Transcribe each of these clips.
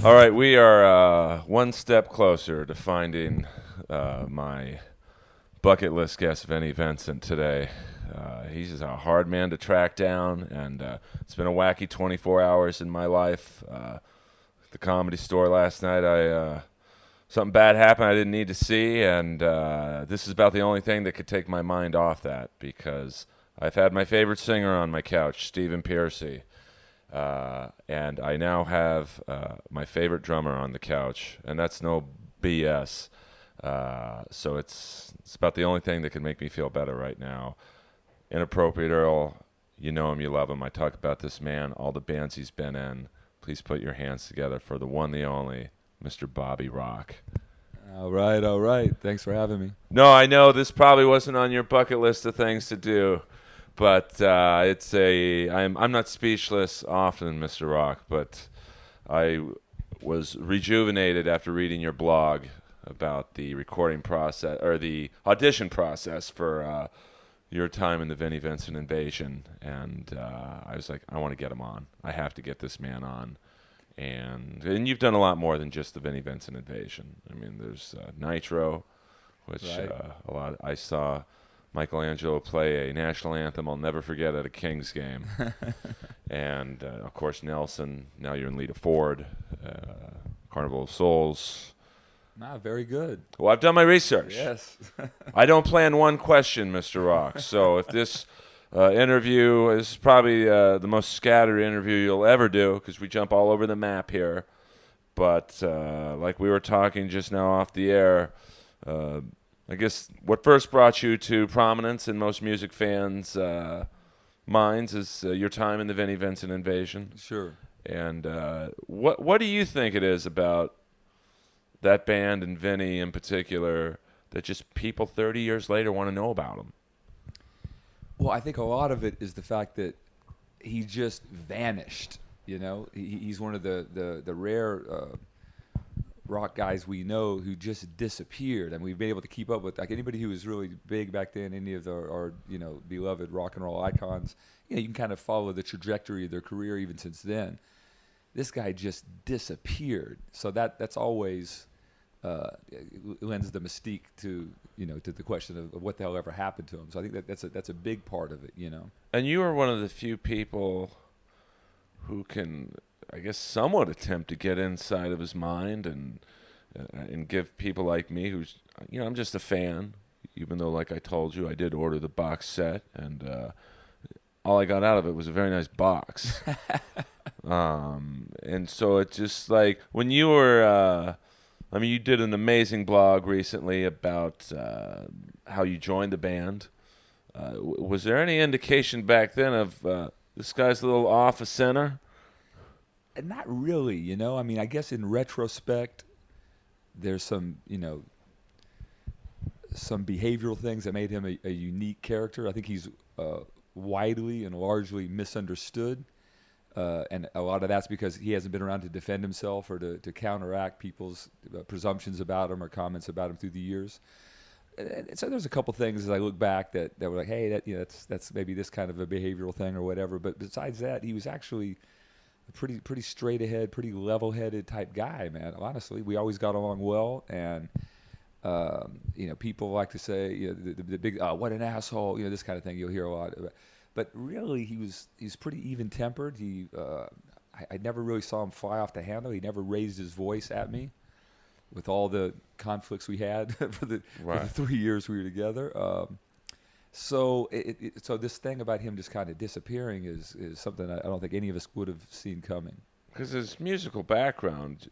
All right, we are one step closer to finding my bucket list guest, Vinnie Vincent, today. He's a hard man to track down, and it's been a wacky 24 hours in my life. At the Comedy Store last night, I something bad happened I didn't need to see, and this is about the only thing that could take my mind off that because I've had my favorite singer on my couch, Stephen Pearcy. And I now have my favorite drummer on the couch, and that's no BS. So it's about the only thing that can make me feel better right now. Inappropriate Earl, you know him, you love him. I talk about this man, all the bands he's been in. Please put your hands together for the one, the only, Mr. Bobby Rock. All right, all right. Thanks for having me. No, I know this probably wasn't on your bucket list of things to do, but I'm not speechless often, Mr. Rock, but I was rejuvenated after reading your blog about the recording process or the audition process for your time in the Vinnie Vincent Invasion, and I was like, I want to get him on. I have to get this man on. And you've done a lot more than just the Vinnie Vincent Invasion. I mean, there's Nitro, which Right. a lot. I saw Michelangelo play a national anthem I'll never forget at a Kings game, and of course Nelson. Now you're in Lita Ford, Carnival of Souls. Nah, very good. Well, I've done my research. Yes. I don't plan one question, Mr. Rock. So if this interview is probably the most scattered interview you'll ever do because we jump all over the map here. But like we were talking just now off the air, I guess what first brought you to prominence in most music fans' minds is your time in the Vinnie Vincent Invasion. Sure. And what do you think it is about that band and Vinny in particular that just people 30 years later want to know about him? Well, I think a lot of it is the fact that he just vanished. You know, he's one of the rare rock guys we know who just disappeared, and we've been able to keep up with like anybody who was really big back then. Any of our beloved rock and roll icons. You can kind of follow the trajectory of their career even since then. This guy just disappeared, so that's always lends the mystique to to the question of what the hell ever happened to him. So I think that's a big part of it. And you are one of the few people who can, I guess, somewhat attempt to get inside of his mind and give people like me, who's I'm just a fan, even though, like I told you, I did order the box set, and all I got out of it was a very nice box. And so it's just like when you were. I mean, you did an amazing blog recently about how you joined the band. Was there any indication back then of this guy's a little off a center? And not really. I mean, I guess in retrospect, there's some behavioral things that made him a unique character. I think he's widely and largely misunderstood. And a lot of that's because he hasn't been around to defend himself or to counteract people's presumptions about him or comments about him through the years. And so there's a couple things as I look back that were like, hey, that's maybe this kind of a behavioral thing or whatever. But besides that, he was actually a pretty straight ahead, pretty level headed type guy, man. Honestly, we always got along well, and people like to say, the big, what an asshole, this kind of thing you'll hear a lot. But really, he's pretty even tempered. I never really saw him fly off the handle. He never raised his voice at me, with all the conflicts we had for the 3 years we were together. So this thing about him just kind of disappearing is something I don't think any of us would have seen coming. Because his musical background,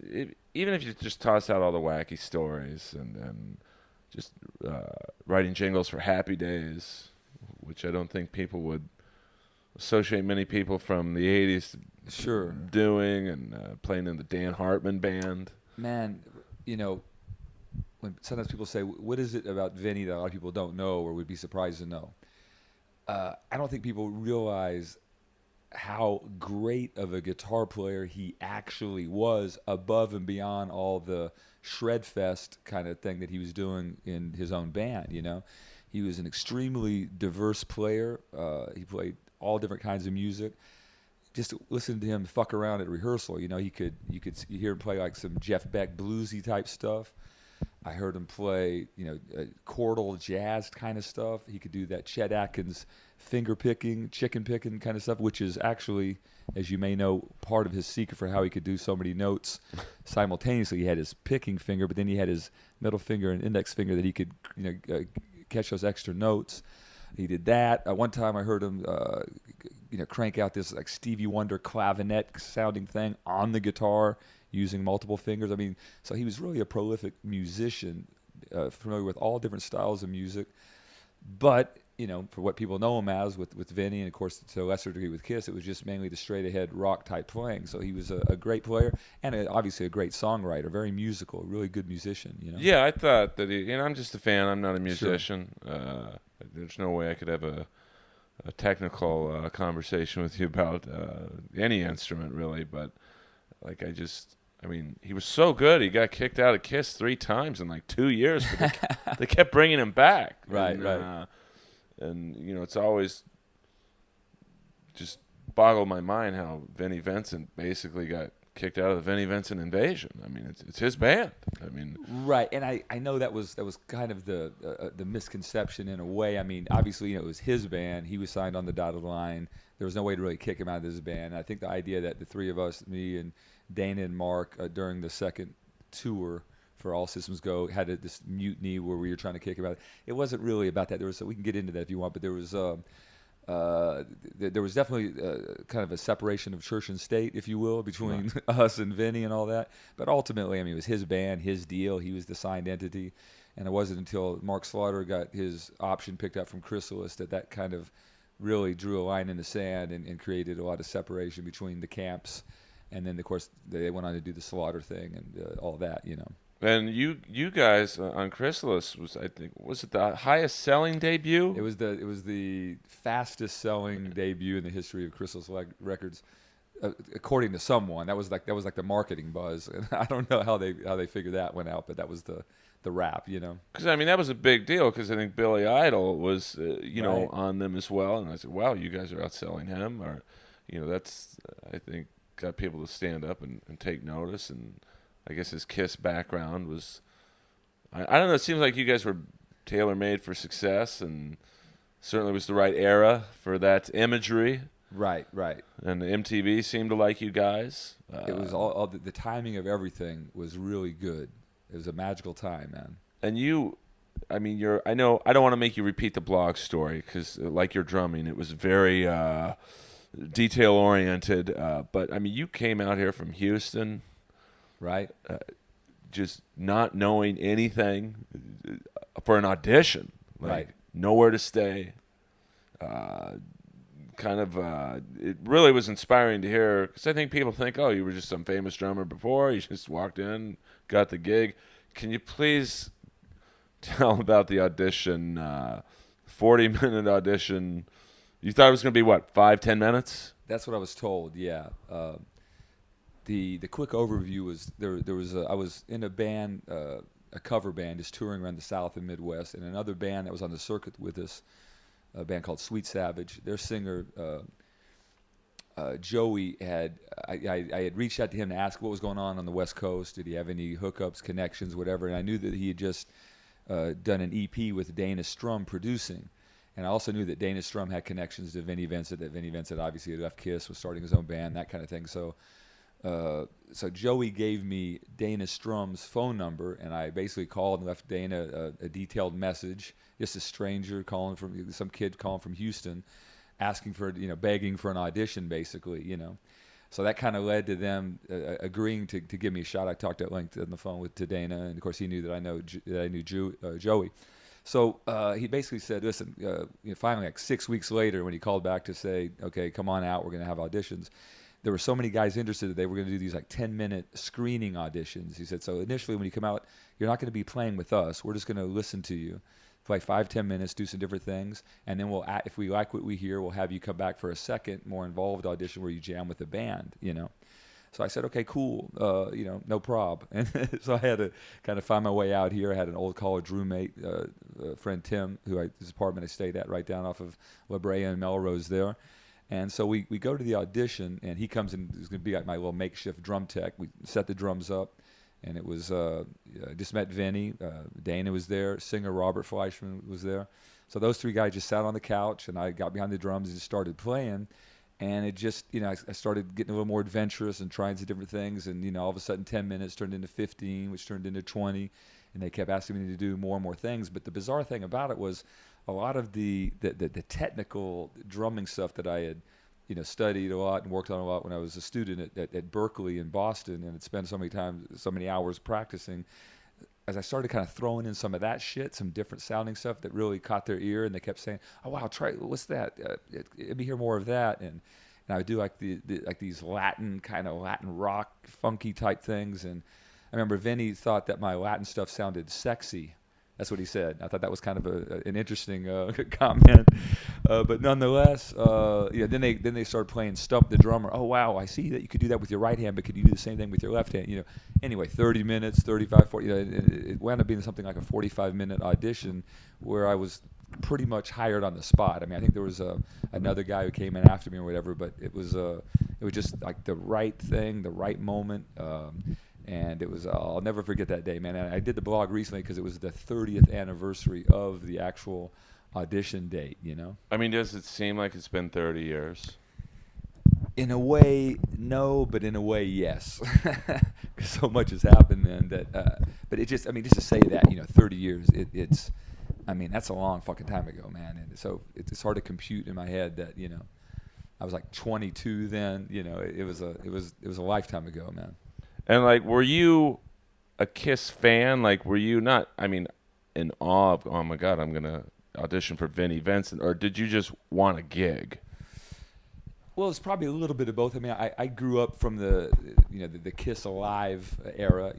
even if you just toss out all the wacky stories and just writing jingles for Happy Days, which I don't think people would associate many people from the 80s Sure. doing, and playing in the Dan Hartman band. Man, when sometimes people say, what is it about Vinny that a lot of people don't know or would be surprised to know? I don't think people realize how great of a guitar player he actually was above and beyond all the shred fest kind of thing that he was doing in his own band. He was an extremely diverse player. He played all different kinds of music. just listening to him fuck around at rehearsal. You know, you hear him play like some Jeff Beck bluesy type stuff. I heard him play, chordal jazz kind of stuff. He could do that Chet Atkins finger picking, chicken picking kind of stuff, which is actually, as you may know, part of his secret for how he could do so many notes simultaneously. He had his picking finger, but then he had his middle finger and index finger that he could, catch those extra notes. He did that. One time I heard him, crank out this like Stevie Wonder clavinet sounding thing on the guitar using multiple fingers. I mean, so he was really a prolific musician, familiar with all different styles of music. But, for what people know him as with Vinny, and of course to a lesser degree with Kiss, it was just mainly the straight ahead rock type playing. So he was a great player and obviously a great songwriter, very musical, really good musician. Yeah, I thought that I'm just a fan. I'm not a musician. Sure. There's no way I could have a technical conversation with you about any instrument really, but he was so good. He got kicked out of Kiss 3 times in like 2 years, but they kept bringing him back. Right. And it's always just boggled my mind how Vinnie Vincent basically got kicked out of the Vinnie Vincent Invasion. I mean, it's his band. Right, and I know that was kind of the misconception in a way. I mean, obviously, it was his band. He was signed on the dotted line. There was no way to really kick him out of his band. And I think the idea that the three of us, me and Dana and Mark, during the second tour for All Systems Go, had this mutiny where we were trying to kick him out. It wasn't really about that. We can get into that if you want, but there was definitely kind of a separation of church and state, if you will, between us and Vinny and all that. But ultimately, it was his band, his deal. He was the signed entity. And it wasn't until Mark Slaughter got his option picked up from Chrysalis that kind of really drew a line in the sand and created a lot of separation between the camps. And then, of course, they went on to do the Slaughter thing and all that, And you guys on Chrysalis was it the highest selling debut? It was the fastest selling debut in the history of Chrysalis Records, according to someone. That was like the marketing buzz. And I don't know how they figured that one out, but that was the rap, Because that was a big deal. Because I think Billy Idol was Right. on them as well, and I said, wow, you guys are outselling him, or that's I think got people to stand up and take notice. And I guess his Kiss background was, I don't know, it seems like you guys were tailor-made for success, and certainly was the right era for that imagery. Right. And the MTV seemed to like you guys. It was all the timing of everything was really good. It was a magical time, man. And I know I don't want to make you repeat the blog story because, like your drumming, it was very detail-oriented. But, you came out here from Houston. Right. Just not knowing anything for an audition. Right. Nowhere to stay. It really was inspiring to hear, because I think people think, oh, you were just some famous drummer before. You just walked in, got the gig. Can you please tell about the audition, 40-minute audition? You thought it was going to be, 5-10 minutes? That's what I was told, yeah. The quick overview was I was in a band, a cover band, just touring around the South and Midwest, and another band that was on the circuit with us, a band called Sweet Savage. Their singer Joey I had reached out to him to ask what was going on the West Coast. Did he have any hookups, connections, whatever? And I knew that he had just done an EP with Dana Strum producing. And I also knew that Dana Strum had connections to Vinnie Vincent, that Vinnie Vincent obviously had left Kiss, was starting his own band, that kind of thing. So Joey gave me Dana Strum's phone number, and I basically called and left Dana a detailed message, just a stranger calling from, some kid calling from Houston, asking for, begging for an audition, basically, So that kind of led to them agreeing to give me a shot. I talked at length on the phone to Dana, and of course he knew that I knew Joey. So he basically said, listen, finally, like 6 weeks later, when he called back to say, okay, come on out, we're going to have auditions, there were so many guys interested that they were going to do these like 10-minute screening auditions. He said, so initially when you come out, you're not going to be playing with us. We're just going to listen to you for like 5-10 minutes, do some different things, and then if we like what we hear, we'll have you come back for a second, more involved audition where you jam with the band, So I said, okay, cool, no prob. And so I had to kind of find my way out here. I had an old college roommate, friend Tim, his apartment I stayed at right down off of La Brea and Melrose there. And so we go to the audition, and he comes in. He's going to be like my little makeshift drum tech. We set the drums up, and it was just met Vinny. Dana was there. Singer Robert Fleischman was there. So those three guys just sat on the couch, and I got behind the drums and just started playing. And it just, I started getting a little more adventurous and trying some different things. And, all of a sudden 10 minutes turned into 15, which turned into 20. And they kept asking me to do more and more things. But the bizarre thing about it was a lot of the technical drumming stuff that I had, studied a lot and worked on a lot when I was a student at Berkeley in Boston and had spent so many hours practicing. As I started kind of throwing in some of that shit, some different sounding stuff that really caught their ear, and they kept saying, "Oh wow, try what's that? Let me hear more of that." And I would do like like these Latin rock, funky type things. And I remember Vinny thought that my Latin stuff sounded sexy. That's what he said. I thought that was kind of an interesting comment, but nonetheless, Then they started playing Stump the Drummer. Oh wow, I see that you could do that with your right hand, but could you do the same thing with your left hand? Anyway, 30 minutes, 35, 40. It wound up being something like a 45-minute audition where I was pretty much hired on the spot. I mean, I think there was another guy who came in after me or whatever, but it was just like the right thing, the right moment. And it was, I'll never forget that day, man. And I did the blog recently because it was the 30th anniversary of the actual audition date, I mean, does it seem like it's been 30 years? In a way, no, but in a way, yes. Because so much has happened then but it just to say that, 30 years, that's a long fucking time ago, man. And so it's hard to compute in my head that, I was like 22 then, it was a lifetime ago, man. And like, were you a Kiss fan? Like, were you not, in awe of, oh my God, I'm going to audition for Vinnie Vincent, or did you just want a gig? Well, it's probably a little bit of both. I grew up from the Kiss Alive era,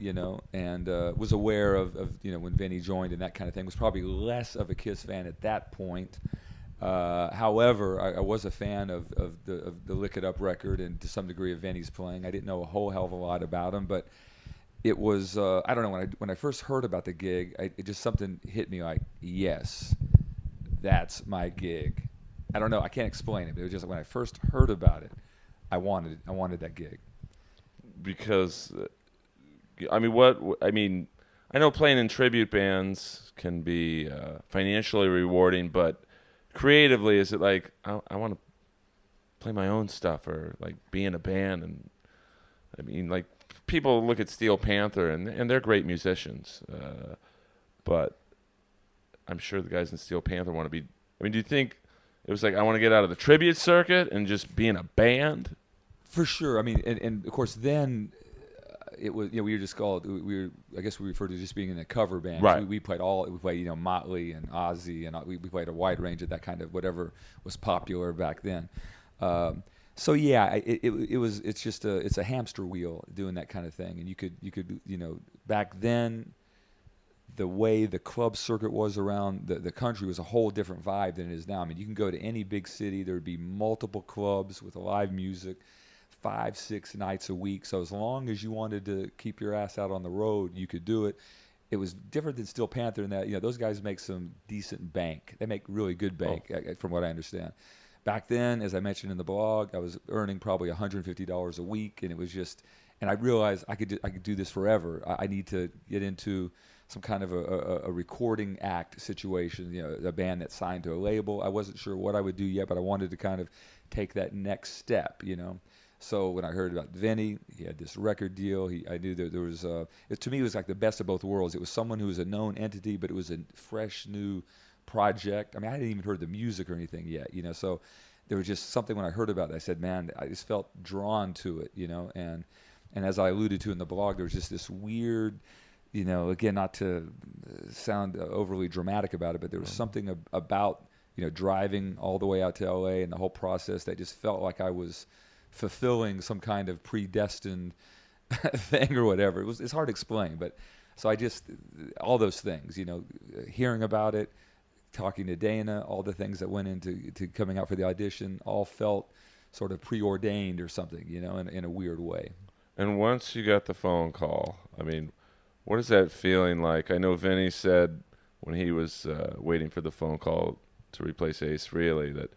and was aware of when Vinny joined and that kind of thing. Was probably less of a Kiss fan at that point. However, I was a fan of the Lick It Up record and to some degree of Vinny's playing. I didn't know a whole hell of a lot about him, but it was I don't know, when I first heard about the gig, it just something hit me like, yes, that's my gig. I don't know, I can't explain it, but it was just when I first heard about it, I wanted that gig. Because I know playing in tribute bands can be financially rewarding, but creatively, is it like I want to play my own stuff or like be in a band? And like, people look at Steel Panther and they're great musicians, but I'm sure the guys in Steel Panther want to be. Do you think it was like, I want to get out of the tribute circuit and just be in a band? For sure. And of course then it was, we were just called, I guess we referred to just being in a cover band. Right. We played Motley and Ozzy, and we played a wide range of that kind of whatever was popular back then. So yeah, it's a hamster wheel doing that kind of thing. And you could back then, the way the club circuit was around the country was a whole different vibe than it is now. You can go to any big city, there would be multiple clubs with live music, 5-6 nights a week. So as long as you wanted to keep your ass out on the road, you could do it. It was different than Steel Panther in that, those guys make some decent bank. They make really good bank, from what I understand. Back then, as I mentioned in the blog, I was earning probably $150 a week, and it was just, and I realized I could do this forever. I need to get into some kind of a recording act situation, a band that's signed to a label. I wasn't sure what I would do yet, but I wanted to kind of take that next step, So when I heard about Vinny, he had this record deal. I knew that there was, to me, it was like the best of both worlds. It was someone who was a known entity, but it was a fresh, new project. I hadn't even heard the music or anything yet, So there was just something when I heard about it, I said, man, I just felt drawn to it, And as I alluded to in the blog, there was just this weird, again, not to sound overly dramatic about it, but there was something about, driving all the way out to LA and the whole process that just felt like I was fulfilling some kind of predestined thing or whatever. It's hard to explain, but so I just, all those things, hearing about it, talking to Dana, all the things that went into coming out for the audition, all felt sort of preordained or something, in a weird way. And once you got the phone call, what is that feeling like? I know Vinny said when he was waiting for the phone call to replace Ace Frehley that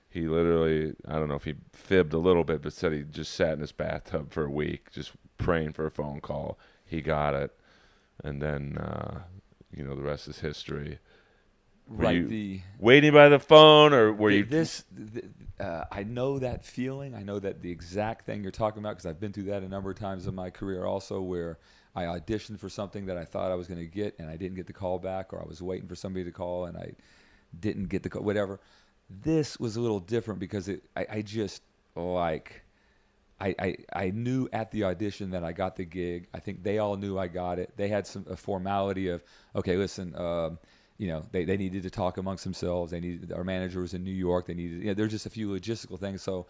he literally, I don't know if he fibbed a little bit, but said he just sat in his bathtub for a week, just praying for a phone call. He got it, and then the rest is history. Were Right. you waiting by the phone, or were you? I know that feeling. I know that the exact thing you're talking about because I've been through that a number of times in my career also, where I auditioned for something that I thought I was going to get and I didn't get the call back, or I was waiting for somebody to call and I didn't get the call, whatever. This was a little different because I just like I knew at the audition that I got the gig. I think they all knew I got it. They had a formality of, okay, listen, they needed to talk amongst themselves. Our manager was in New York. They needed, there's just a few logistical things. So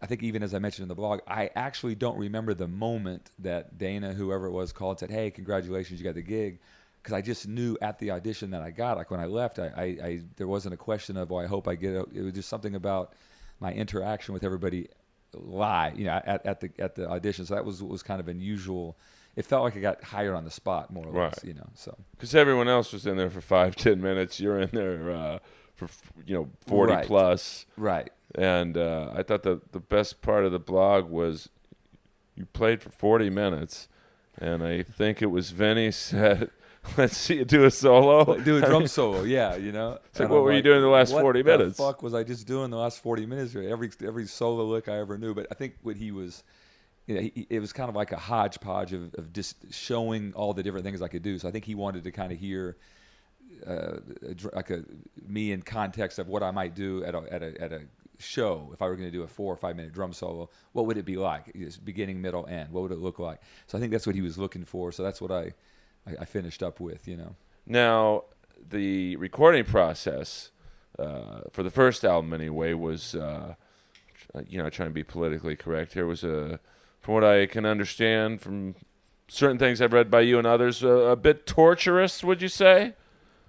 I think even as I mentioned in the blog, I actually don't remember the moment that Dana, whoever it was, called and said, "Hey, congratulations, you got the gig," because I just knew at the audition that I got. Like when I left, I there wasn't a question of, "Oh, I hope I get it." It was just something about my interaction with everybody live, at the audition. So that was kind of unusual. It felt like I got hired on the spot, more or less, Right. So Because everyone else was in there for 5-10 minutes. You're in there for 40 right, plus. right. And I thought the best part of the blog was you played for 40 minutes, and I think it was Vinny said, "Let's see you do a solo." Do a drum solo, yeah, It's like, what were you doing the last 40 minutes? What the fuck was I just doing the last 40 minutes? Every solo lick I ever knew. But I think what he was, it was kind of like a hodgepodge of just showing all the different things I could do. So I think he wanted to kind of hear me in context of what I might do at a show. If I were going to do a 4 or 5 minute drum solo, what would it be like? Just beginning, middle, end. What would it look like? So I think that's what he was looking for. So that's what I finished up with. Now, the recording process for the first album, anyway, was trying to be politically correct here, was from what I can understand from certain things I've read by you and others, a bit torturous. Would you say?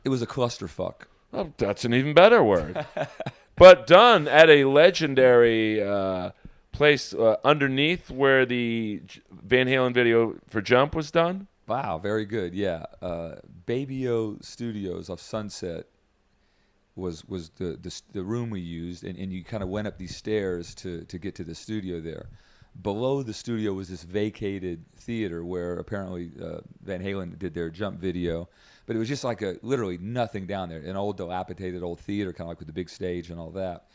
It was a clusterfuck. Oh, that's an even better word. But done at a legendary place underneath where the Van Halen video for Jump was done. Wow, very good. Yeah, Baby O Studios off Sunset was the room we used, and you kind of went up these stairs to get to the studio there. Below the studio was this vacated theater where apparently Van Halen did their Jump video, but it was just like literally nothing down there. An old dilapidated old theater, kind of like with the big stage and all that.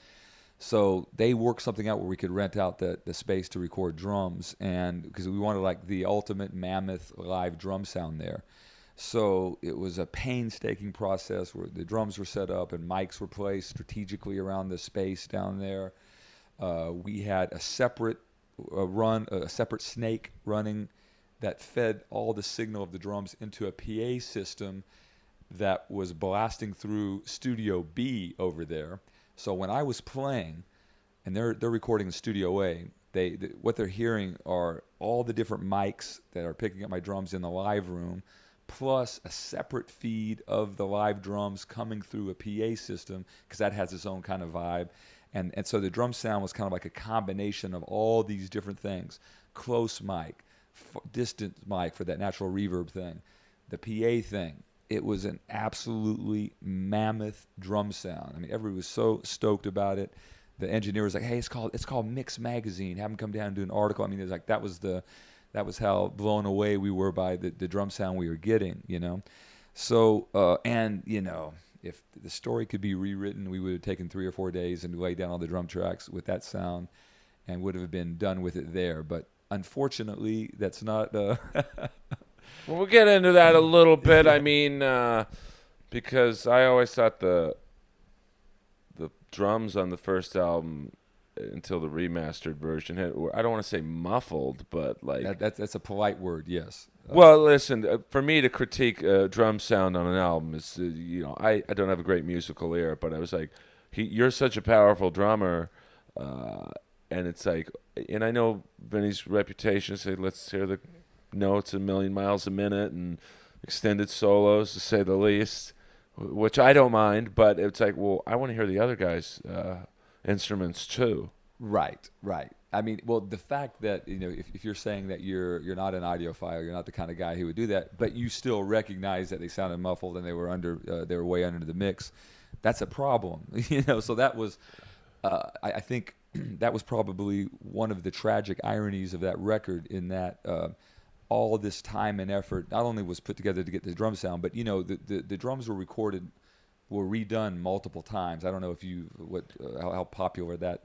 So they worked something out where we could rent out the space to record drums, and because we wanted like the ultimate mammoth live drum sound there. So it was a painstaking process where the drums were set up and mics were placed strategically around the space down there. We had a separate a separate snake running that fed all the signal of the drums into a PA system that was blasting through Studio B over there. So when I was playing, and they're recording in Studio A, what they're hearing are all the different mics that are picking up my drums in the live room, plus a separate feed of the live drums coming through a PA system, because that has its own kind of vibe. And so the drum sound was kind of like a combination of all these different things. Close mic, distant mic for that natural reverb thing, the PA thing. It was an absolutely mammoth drum sound. I mean, everybody was so stoked about it. The engineer was like, "Hey, it's called Mix Magazine. Have them come down and do an article." I mean, it was like that was how blown away we were by the drum sound we were getting, So if the story could be rewritten, we would have taken 3 or 4 days and laid down all the drum tracks with that sound, and would have been done with it there. But unfortunately, that's not. Well, we'll get into that a little bit. I mean, because I always thought the drums on the first album until the remastered version I don't want to say muffled, but like that's a polite word, yes. Well, listen, for me to critique drum sound on an album is, I don't have a great musical ear, but I was like, you're such a powerful drummer, and it's like, and I know Vinny's reputation is say, let's hear the notes a million miles a minute and extended solos, to say the least, which I don't mind, but it's like, well, I want to hear the other guys' instruments too. Right. I mean, well, the fact that if you're saying that you're not an audiophile, you're not the kind of guy who would do that, but you still recognize that they sounded muffled and they were way under the mix, that's a problem. So that was I think that was probably one of the tragic ironies of that record, in that all this time and effort not only was put together to get the drum sound, but the drums were redone multiple times. I don't know if how popular that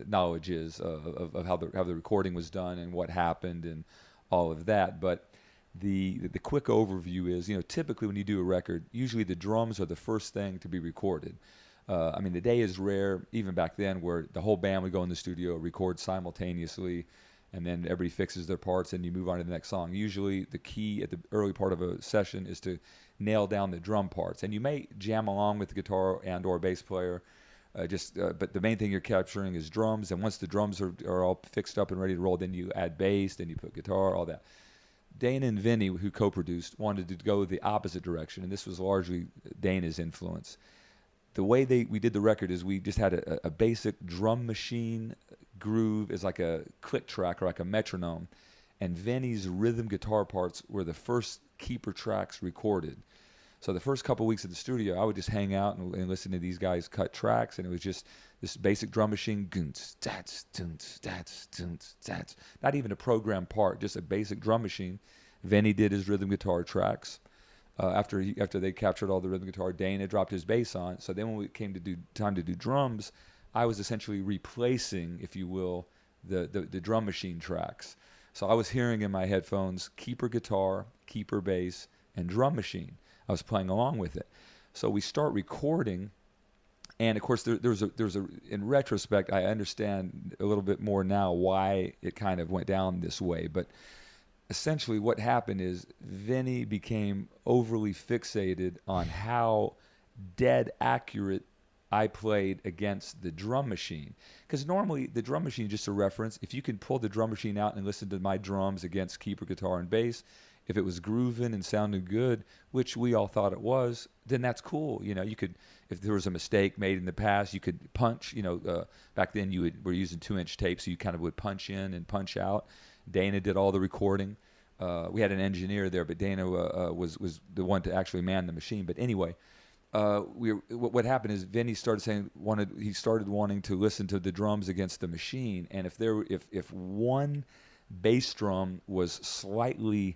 knowledge is of how the recording was done and what happened and all of that. But the quick overview is, typically when you do a record, usually the drums are the first thing to be recorded. I mean, the day is rare, even back then, where the whole band would go in the studio, record simultaneously, and then everybody fixes their parts and you move on to the next song. Usually the key at the early part of a session is to nail down the drum parts. And you may jam along with the guitar and or bass player, but the main thing you're capturing is drums. And once the drums are all fixed up and ready to roll, then you add bass, then you put guitar, all that. Dana and Vinny, who co-produced, wanted to go the opposite direction, and this was largely Dana's influence. The way we did the record is we just had a basic drum machine groove as like a click track or like a metronome, and Vinny's rhythm guitar parts were the first keeper tracks recorded. So the first couple weeks at the studio, I would just hang out and listen to these guys cut tracks, and it was just this basic drum machine, goons, tats, toons, tats, toons, tats. Not even a programmed part, just a basic drum machine. Vinny did his rhythm guitar tracks. After they captured all the rhythm guitar, Dana dropped his bass on. So then when it came to time to do drums, I was essentially replacing, if you will, the drum machine tracks. So I was hearing in my headphones keeper guitar, keeper bass, and drum machine. I was playing along with it. So we start recording, and of course there's a in retrospect, I understand a little bit more now why it kind of went down this way, but essentially what happened is Vinny became overly fixated on how dead accurate I played against the drum machine. Because normally the drum machine is just a reference. If you can pull the drum machine out and listen to my drums against keeper guitar and bass, if it was grooving and sounding good, which we all thought it was, then that's cool. You could, if there was a mistake made in the past, you could punch. Back then were using 2-inch tape, so you kind of would punch in and punch out. Dana did all the recording. We had an engineer there, but Dana was the one to actually man the machine. But anyway, what happened is Vinny started wanting to listen to the drums against the machine, and if one bass drum was slightly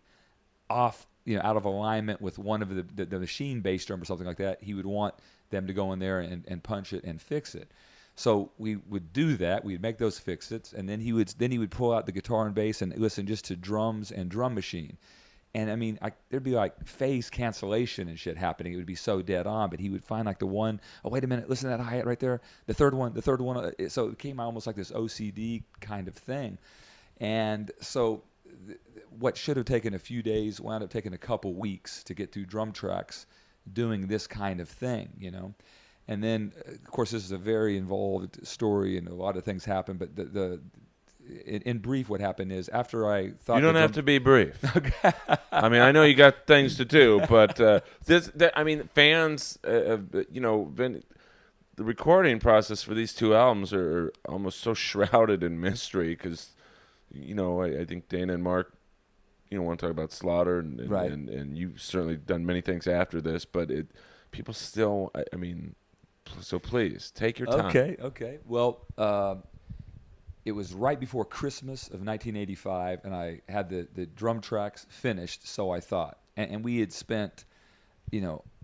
off, out of alignment with one of the machine bass drum or something like that, he would want them to go in there and punch it and fix it. So we would do that. We'd make those fix-its, and then he would pull out the guitar and bass and listen just to drums and drum machine. And I mean, there'd be like phase cancellation and shit happening. It would be so dead on, but he would find like the one, oh, wait a minute, listen to that hi-hat right there. The third one. So it came out almost like this OCD kind of thing. And so what should have taken a few days wound up taking a couple weeks to get through drum tracks doing this kind of thing, And then, of course, this is a very involved story and a lot of things happen, but in brief, what happened is after I thought... You don't have to be brief. Okay. I mean, I know you got things to do, but fans, the recording process for these two albums are almost so shrouded in mystery because, I think Dana and Mark, want to talk about Slaughter, and, right. and you've certainly done many things after this, but people still, so please, take your time. Okay. Well, it was right before Christmas of 1985, and I had the drum tracks finished, so I thought. And we had spent,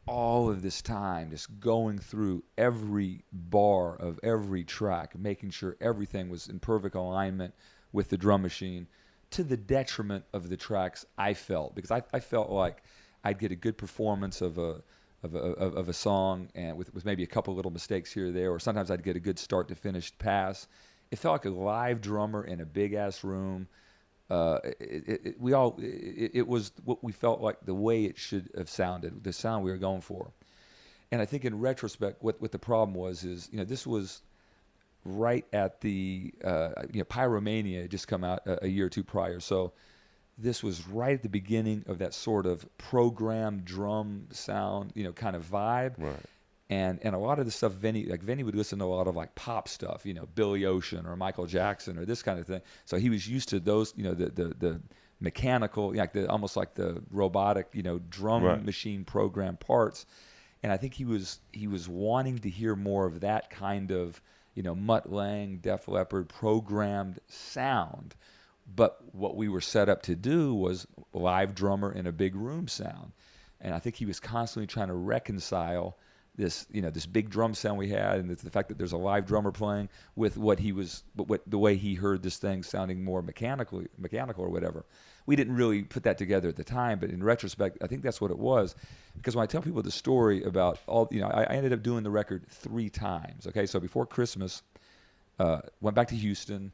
all of this time just going through every bar of every track, making sure everything was in perfect alignment with the drum machine, to the detriment of the tracks I felt, because I felt like I'd get a good performance of a song, and with maybe a couple little mistakes here or there, or sometimes I'd get a good start to finish pass. It felt like a live drummer in a big ass room. It was what we felt like the way it should have sounded, the sound we were going for. And I think in retrospect, what the problem was this was right at the Pyromania had just come out a year or two prior, so this was right at the beginning of that sort of programmed drum sound, kind of vibe. Right. And a lot of the stuff Vinny would listen to a lot of like pop stuff, Billy Ocean or Michael Jackson or this kind of thing. So he was used to those, the mechanical, almost like the robotic, drum right. machine program parts. and I think he was wanting to hear more of that kind of, Mutt Lange, Def Leppard programmed sound. But what we were set up to do was live drummer in a big room sound. And I think he was constantly trying to reconcile this, this big drum sound we had, and the fact that there's a live drummer playing with what the way he heard this thing sounding more mechanical or whatever. We didn't really put that together at the time, but in retrospect, I think that's what it was. Because when I tell people the story about all, I ended up doing the record 3 times. Okay, so before Christmas, went back to Houston.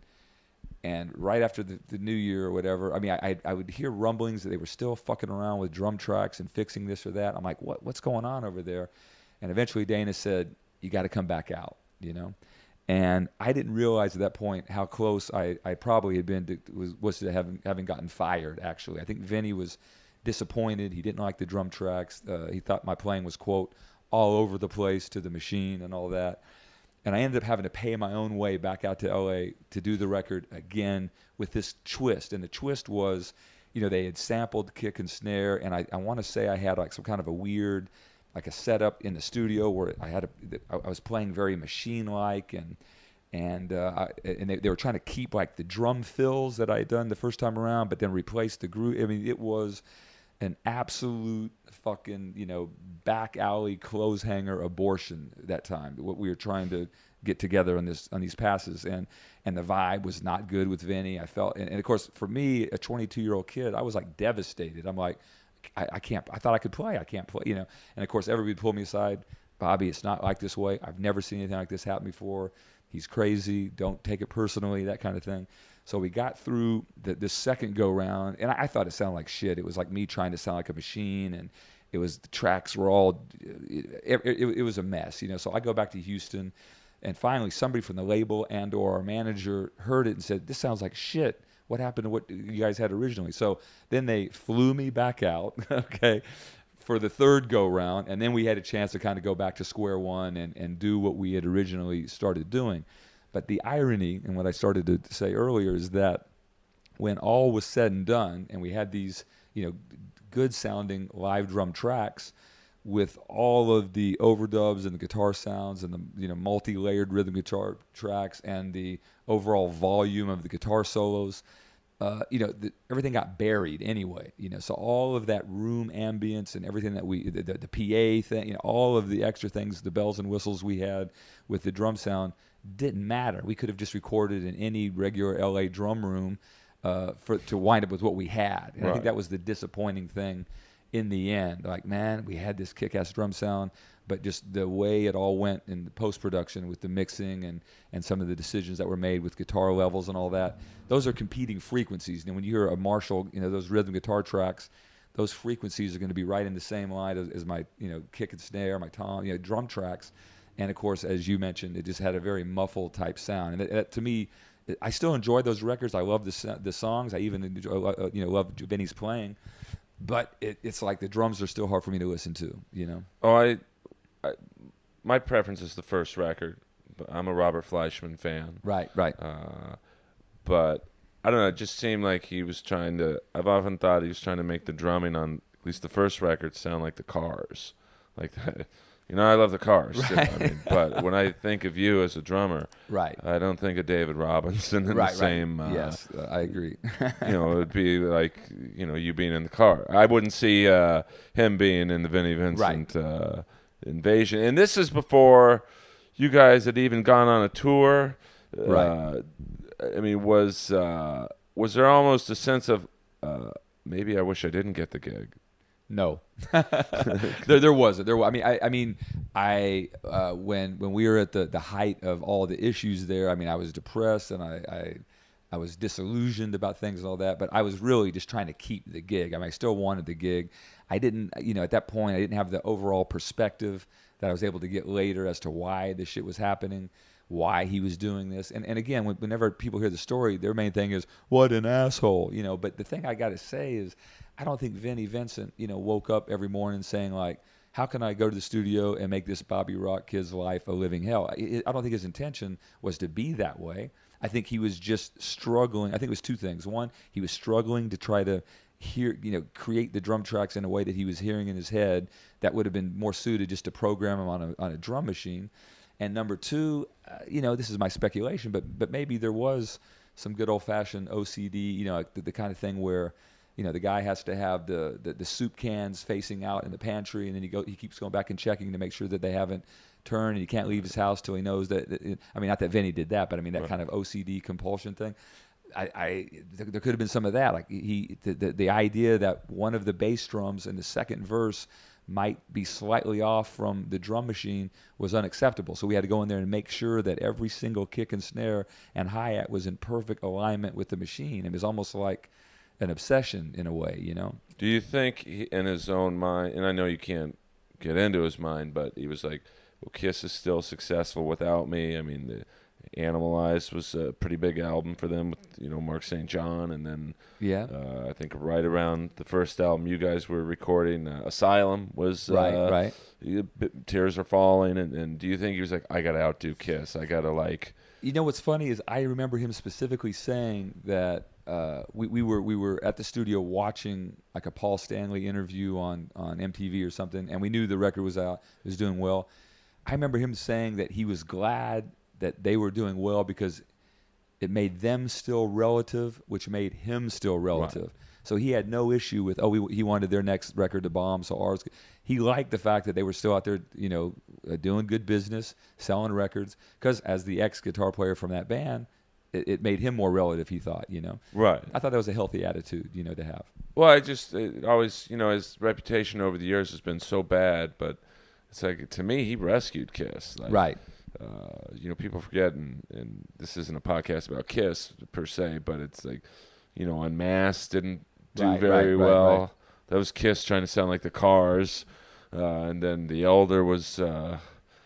And right after the New Year or whatever, I mean, I would hear rumblings that they were still fucking around with drum tracks and fixing this or that. I'm like, what's going on over there? And eventually Dana said, you got to come back out, And I didn't realize at that point how close I probably had been to having gotten fired, actually. I think Vinny was disappointed. He didn't like the drum tracks. He thought my playing was, quote, all over the place to the machine and all that. And I ended up having to pay my own way back out to L.A. to do the record again with this twist. And the twist was, they had sampled kick and snare. And I want to say I had like some kind of a weird, like a setup in the studio where I was playing very machine-like. And they were trying to keep like the drum fills that I had done the first time around, but then replace the groove. I mean, it was an absolute fucking, back alley clothes hanger abortion that time. What we were trying to get together on these passes, and the vibe was not good with Vinny. I felt, and of course for me, a 22-year-old kid, I was like devastated. I'm like, I can't. I thought I could play. I can't play. And of course everybody pulled me aside. Bobby, it's not like this way. I've never seen anything like this happen before. He's crazy. Don't take it personally. That kind of thing. So we got through this second go round, and I thought it sounded like shit. It was like me trying to sound like a machine, and the tracks were all, it was a mess, So I go back to Houston, and finally somebody from the label and or our manager heard it and said, this sounds like shit. What happened to what you guys had originally? So then they flew me back out, okay, for the third go round, and then we had a chance to kind of go back to square one and do what we had originally started doing. But the irony, and what I started to say earlier, is that when all was said and done, and we had these, good-sounding live drum tracks with all of the overdubs and the guitar sounds and the, multi-layered rhythm guitar tracks and the overall volume of the guitar solos, everything got buried anyway. So all of that room ambience and everything that the PA thing, all of the extra things, the bells and whistles we had with the drum sound, didn't matter. We could have just recorded in any regular LA drum room to wind up with what we had. And I think that was the disappointing thing in the end. Like, man, we had this kick-ass drum sound, but just the way it all went in the post-production with the mixing and some of the decisions that were made with guitar levels and all that, those are competing frequencies. And when you hear a Marshall, those rhythm guitar tracks, those frequencies are going to be right in the same line as my, kick and snare, my tom, drum tracks. And of course, as you mentioned, it just had a very muffled type sound. And that, to me, I still enjoy those records. I love the songs. I even enjoy, love Vinny's playing. But it's like the drums are still hard for me to listen to. Oh, my preference is the first record. I'm a Robert Fleischman fan. Right. But I don't know. It just seemed like he was trying to. I've often thought he was trying to make the drumming on at least the first record sound like the Cars, like that. I love the Cars, right. too. But when I think of you as a drummer, right, I don't think of David Robinson in the same. Yes, I agree. It would be like you being in the car. I wouldn't see him being in the Vinnie Vincent Invasion. And this is before you guys had even gone on a tour. Right. I mean, was there almost a sense of maybe I wish I didn't get the gig? No, there wasn't. When we were at the height of all the issues there, I was depressed and I was disillusioned about things and all that. But I was really just trying to keep the gig. I still wanted the gig. I didn't, at that point, I didn't have the overall perspective that I was able to get later as to why this shit was happening, why he was doing this. And again, whenever people hear the story, their main thing is, what an asshole, But the thing I got to say is, I don't think Vinnie Vincent, woke up every morning saying like, how can I go to the studio and make this Bobby Rock kid's life a living hell? I don't think his intention was to be that way. I think he was just struggling. I think it was two things. One, he was struggling to try to create the drum tracks in a way that he was hearing in his head that would have been more suited just to program them on a drum machine. And number two, this is my speculation, but maybe there was some good old fashioned OCD, like the kind of thing where, the guy has to have the soup cans facing out in the pantry, and then he keeps going back and checking to make sure that they haven't turned, and he can't leave his house till he knows that. I mean, not that Vinny did that, but I mean that kind of OCD compulsion thing. There could have been some of that, like the idea that one of the bass drums in the second verse might be slightly off from the drum machine was unacceptable. So we had to go in there and make sure that every single kick and snare and hi-hat was in perfect alignment with the machine. It was almost like an obsession in a way, Do you think in his own mind, and I know you can't get into his mind, but he was like, well, Kiss is still successful without me. I mean, the Animalized was a pretty big album for them with, Mark St. John, and then I think right around the first album you guys were recording, Asylum was right. Tears Are Falling, and do you think he was like, I got to outdo Kiss, I got to like... What's funny is I remember him specifically saying that we were at the studio watching like a Paul Stanley interview on MTV or something, and we knew the record was out, it was doing well. I remember him saying that he was glad that they were doing well because it made them still relative, which made him still relative. Right. So he had no issue with, he wanted their next record to bomb, so ours. He liked the fact that they were still out there, doing good business, selling records, because as the ex-guitar player from that band, it made him more relative, he thought, Right. I thought that was a healthy attitude, to have. Well, it always, his reputation over the years has been so bad, but it's like, to me, he rescued Kiss. Like, right. People forget, and this isn't a podcast about Kiss per se, but it's like, Unmasked didn't do very well. Right. That was Kiss trying to sound like the Cars, and then The Elder was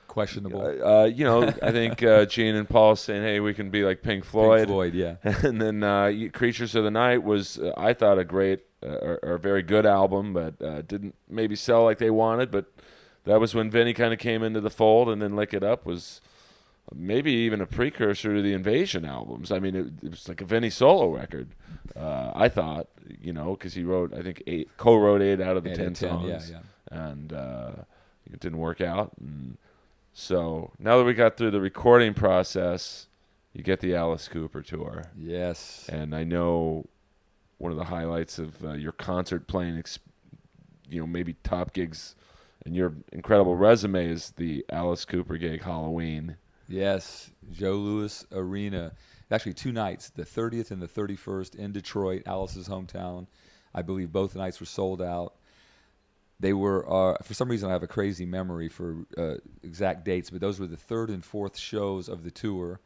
questionable. I think Gene and Paul saying, "Hey, we can be like Pink Floyd." Pink Floyd, yeah. And then Creatures of the Night was, I thought, a great or a very good album, but didn't maybe sell like they wanted, but. That was when Vinny kind of came into the fold, and then Lick It Up was maybe even a precursor to the Invasion albums. I mean, it was like a Vinny solo record, I thought, because he wrote, I think, co-wrote 8 out of the 10 songs. Yeah. And it didn't work out. And so now that we got through the recording process, you get the Alice Cooper tour. Yes. And I know one of the highlights of your concert playing, maybe top gigs and your incredible resume is the Alice Cooper gig, Halloween. Yes, Joe Louis Arena. Actually, 2 nights, the 30th and the 31st in Detroit, Alice's hometown. I believe both nights were sold out. They were, for some reason, I have a crazy memory for exact dates, but those were the 3rd and 4th shows of the tour.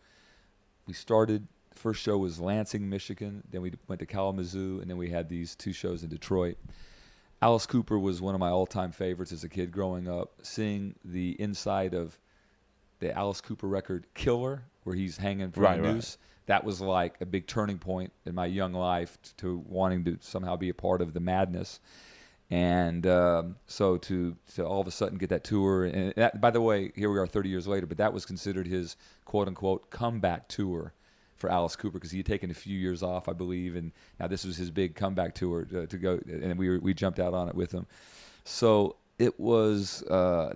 We started, the first show was Lansing, Michigan. Then we went to Kalamazoo, and then we had these 2 shows in Detroit. Alice Cooper was one of my all-time favorites as a kid growing up. Seeing the inside of the Alice Cooper record Killer, where he's hanging from a noose, that was like a big turning point in my young life to wanting to somehow be a part of the madness. And so to all of a sudden get that tour, and that, by the way, here we are 30 years later, but that was considered his quote-unquote comeback tour for Alice Cooper, because he had taken a few years off, I believe, and now this was his big comeback tour to go, and we jumped out on it with him. So it was I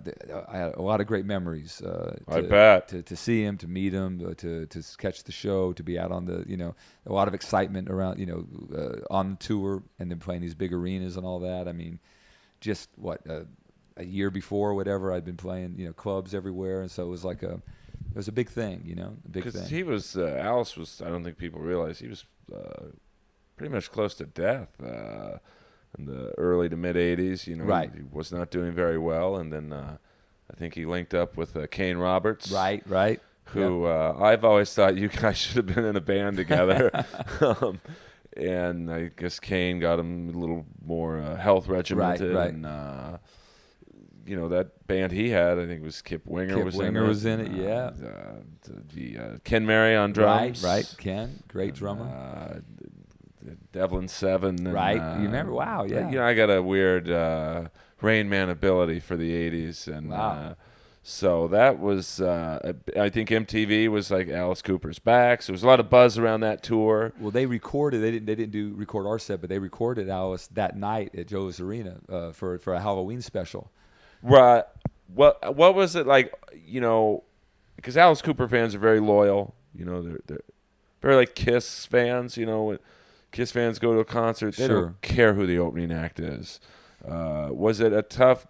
had a lot of great memories. I bet to see him, to meet him, to catch the show, to be out on the a lot of excitement around on the tour, and then playing these big arenas and all that. I mean, just a year before, or whatever, I'd been playing clubs everywhere, and so it was like it was a big thing, a big thing. Because he was, Alice was, I don't think people realize, he was pretty much close to death in the early to mid-'80s. Right. He was not doing very well, and then I think he linked up with Kane Roberts. Right. Who I've always thought you guys should have been in a band together. And I guess Kane got him a little more health regimented. Right. And, that band he had, I think it was Kip Winger. Was in it, yeah. Ken Mary on drums. Right. Ken, great drummer. Devlin Seven. And, right. You remember? Wow, yeah. I got a weird Rain Man ability for the 80s. And wow. So that was, I think MTV was like Alice Cooper's back. So there was a lot of buzz around that tour. Well, they recorded. They didn't record our set, but they recorded Alice that night at Joe's Arena for a Halloween special. Right. What was it like? You know, because Alice Cooper fans are very loyal. You know, they're very like Kiss fans. You know, when Kiss fans go to a concert, they Sure. don't care who the opening act is. Was it a tough?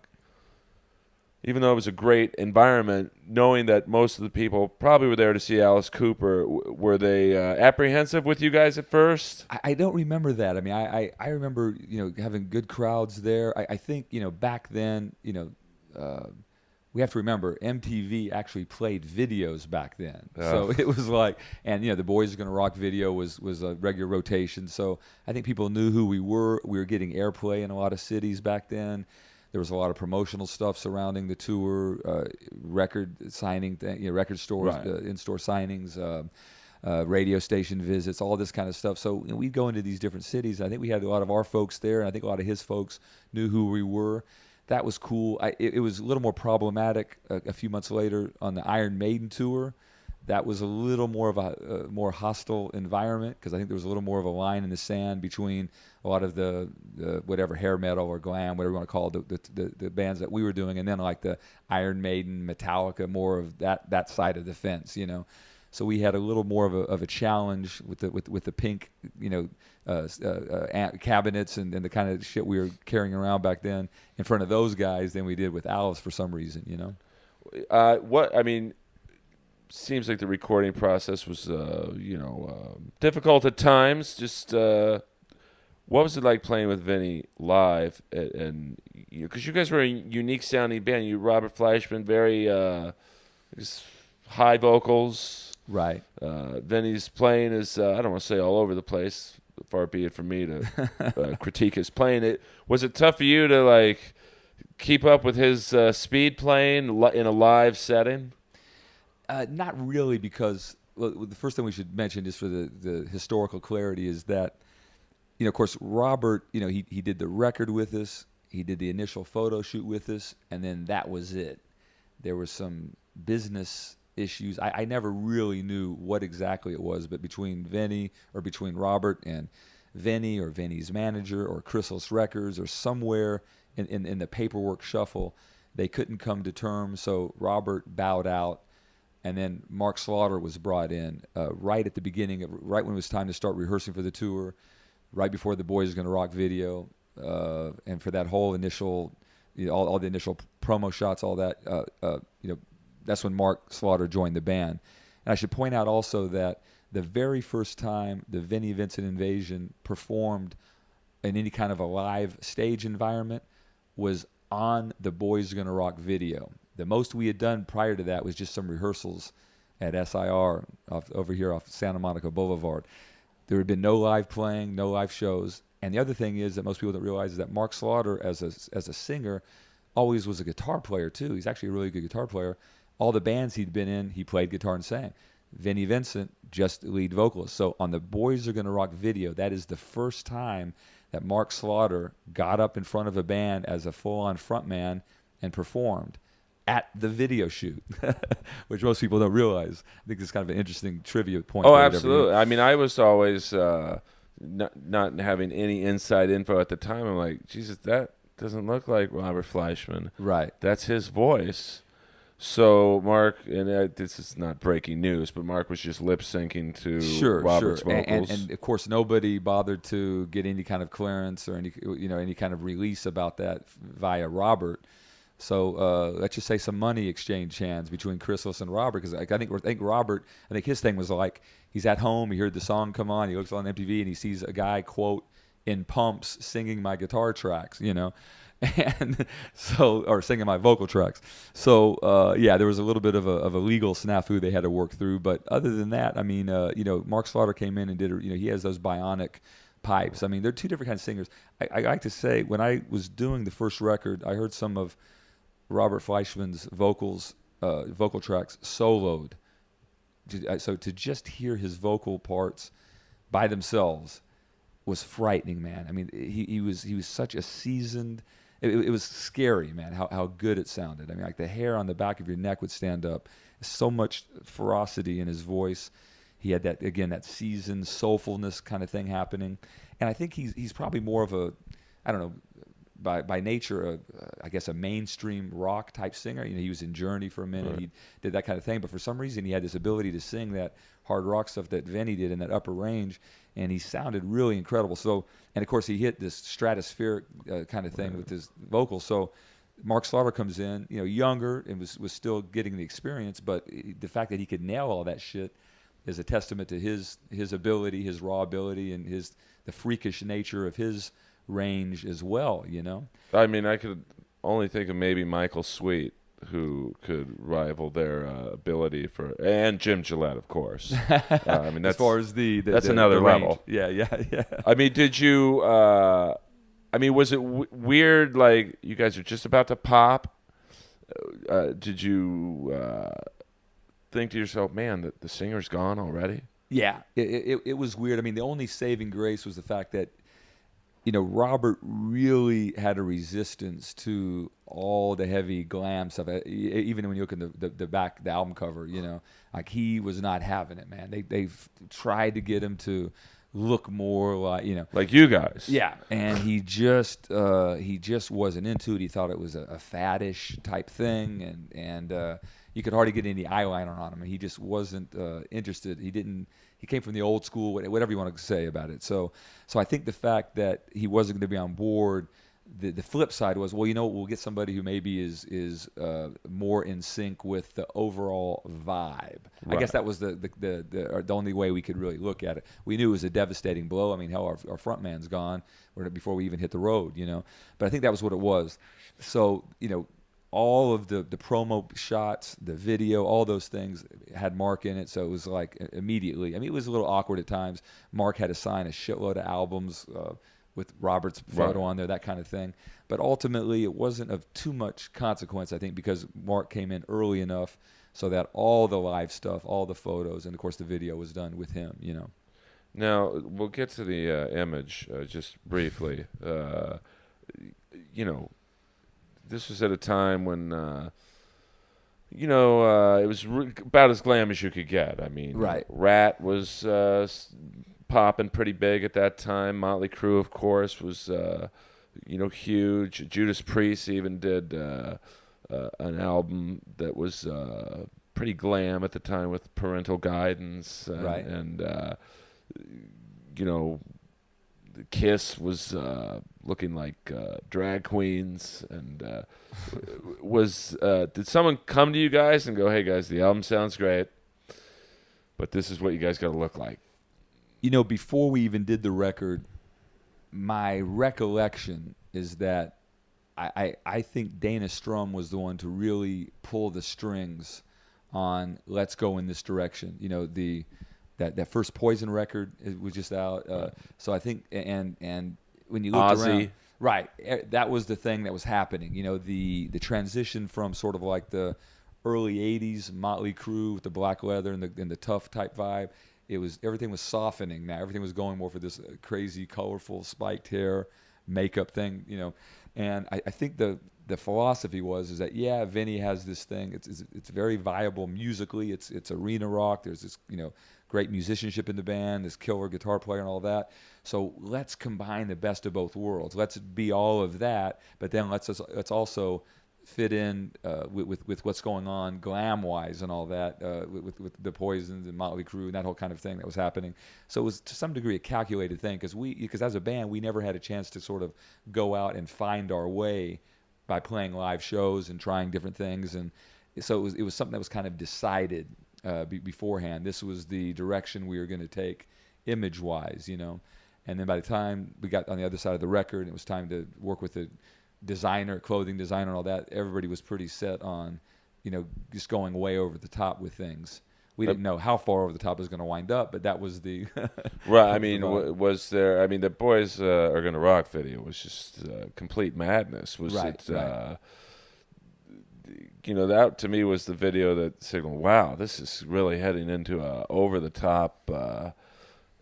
Even though it was a great environment, knowing that most of the people probably were there to see Alice Cooper, were they apprehensive with you guys at first? I don't remember that. I mean, I remember having good crowds there. I think back then we have to remember MTV actually played videos back then. So it was like, and the Boys Are Gonna Rock video was a regular rotation. So I think people knew who we were. We were getting airplay in a lot of cities back then. There was a lot of promotional stuff surrounding the tour, record signing, record stores, Right. in-store signings, radio station visits, all this kind of stuff. So we'd go into these different cities. I think we had a lot of our folks there, and I think a lot of his folks knew who we were. That was cool. It was a little more problematic a few months later on the Iron Maiden tour. That was a little more of a more hostile environment because I think there was a little more of a line in the sand between a lot of the whatever hair metal or glam, whatever you want to call it, the bands that we were doing, and then like the Iron Maiden, Metallica, more of that side of the fence, So we had a little more of a challenge with the pink, cabinets and the kind of shit we were carrying around back then in front of those guys than we did with Alice for some reason. What I mean, seems like the recording process was, difficult at times. Just what was it like playing with Vinny live? And because you guys were a unique sounding band, Robert Fleischman, very just high vocals. Right. Vinny's playing is I don't want to say all over the place. Far be it from me to critique his playing. Was it tough for you to like keep up with his speed playing in a live setting? Not really, because the first thing we should mention, just for the historical clarity, is that, of course, Robert, he did the record with us, he did the initial photo shoot with us, and then that was it. There were some business issues. I never really knew what exactly it was, but between Robert and Vinny or Vinny's manager or Chrysalis Records or somewhere in the paperwork shuffle, they couldn't come to terms, so Robert bowed out. And then Mark Slaughter was brought in right at the beginning, right when it was time to start rehearsing for the tour, right before the Boys Are Gonna Rock video, and for that whole initial, all the initial promo shots, all that, that's when Mark Slaughter joined the band. And I should point out also that the very first time the Vinnie Vincent Invasion performed in any kind of a live stage environment was on the Boys Are Gonna Rock video. The most we had done prior to that was just some rehearsals at SIR over here off Santa Monica Boulevard. There had been no live playing, no live shows. And the other thing is that most people don't realize is that Mark Slaughter, as a singer, always was a guitar player too. He's actually a really good guitar player. All the bands he'd been in, he played guitar and sang. Vinnie Vincent, just lead vocalist. So on the Boys Are Gonna Rock video, that is the first time that Mark Slaughter got up in front of a band as a full-on frontman and performed at the video shoot, which most people don't realize. I think it's kind of an interesting trivia point. Oh, absolutely. I mean, I was always not having any inside info at the time. I'm like, Jesus, that doesn't look like Robert Fleischman. Right. That's his voice. So Mark, and this is not breaking news, but Mark was just lip syncing to Robert's vocals. And of course, nobody bothered to get any kind of clearance or any kind of release about that via Robert. So let's just say some money exchanged hands between Chrysalis and Robert, because I think Robert, his thing was like, he's at home, he heard the song come on, he looks on MTV and he sees a guy, quote, in pumps singing my guitar tracks, and so, or singing my vocal tracks. So there was a little bit of a legal snafu they had to work through, but other than that, I mean, Mark Slaughter came in and did, he has those bionic pipes. I mean, they're two different kinds of singers. I like to say, when I was doing the first record, I heard some of Robert Fleischman's vocal tracks soloed. So to just hear his vocal parts by themselves was frightening, man. I mean, he was such a seasoned it was scary, man, how good it sounded. I mean, like the hair on the back of your neck would stand up. So much ferocity in his voice. He had that seasoned soulfulness kind of thing happening. And I think he's probably more of a, I don't know, by nature, I guess a mainstream rock type singer. He was in Journey for a minute. Right. He did that kind of thing. But for some reason, he had this ability to sing that hard rock stuff that Vinny did in that upper range, and he sounded really incredible. So, and of course, he hit this stratospheric kind of thing with his vocals. So, Mark Slaughter comes in, younger and was still getting the experience, but the fact that he could nail all that shit is a testament to his ability, his raw ability, and the freakish nature of his range as well. I mean, I could only think of maybe Michael Sweet, who could rival their ability and Jim Gillette, of course. I mean, as far as that's another level. Yeah. I mean, did you? I mean, was it weird? Like, you guys are just about to pop. Did you think to yourself, man, the singer's gone already? Yeah, it was weird. I mean, the only saving grace was the fact that, Robert really had a resistance to all the heavy glam stuff. Even when you look in the album cover, like he was not having it, man. They've tried to get him to look more like you guys. Yeah, and he just wasn't into it. He thought it was a faddish type thing, and you could hardly get any eyeliner on him, and he just wasn't interested. He came from the old school, whatever you want to say about it. So I think the fact that he wasn't going to be on board, the flip side was, well, we'll get somebody who maybe is more in sync with the overall vibe. Right. I guess that was the only way we could really look at it. We knew it was a devastating blow. I mean, hell, our front man's gone before we even hit the road, But I think that was what it was. So, all of the promo shots, the video, all those things had Mark in it. So it was like immediately. I mean, it was a little awkward at times. Mark had to sign a shitload of albums with Robert's photo on there, that kind of thing. But ultimately, it wasn't of too much consequence, I think, because Mark came in early enough so that all the live stuff, all the photos, and of course the video was done with him, Now, we'll get to the image just briefly. This was at a time when, it was about as glam as you could get. I mean, right. Rat was popping pretty big at that time. Motley Crue, of course, was, huge. Judas Priest even did an album that was pretty glam at the time with Parental Guidance. Right. And Kiss was looking like drag queens, and did someone come to you guys and go, "Hey guys, the album sounds great, but this is what you guys got to look like"? Before we even did the record, my recollection is that I think Dana Strum was the one to really pull the strings on "Let's Go in This Direction." That first Poison record was just out. So I think, and when you looked Ozzy. around, right, that was the thing that was happening. The transition from sort of like the early '80s Motley Crue with the black leather and the tough type vibe. Everything was softening now. Everything was going more for this crazy, colorful, spiked hair, makeup thing. And I think the philosophy is that Vinny has this thing. It's very viable musically. It's arena rock. There's this great musicianship in the band, this killer guitar player and all that. So let's combine the best of both worlds. Let's be all of that, but then let's also fit in with what's going on glam-wise and all that with the Poisons and Motley Crue and that whole kind of thing that was happening. So it was to some degree a calculated thing because as a band we never had a chance to sort of go out and find our way by playing live shows and trying different things, and so it was something that was kind of decided beforehand. This was the direction we were going to take image-wise, and then by the time we got on the other side of the record and it was time to work with the clothing designer and all that, everybody was pretty set on, just going way over the top with things. We didn't know how far over the top it was going to wind up, but that was the right. I mean, was there? I mean, the Boys Are Gonna Rock video was just complete madness. Was it? Right. That to me was the video that signaled, wow, this is really heading into a over the top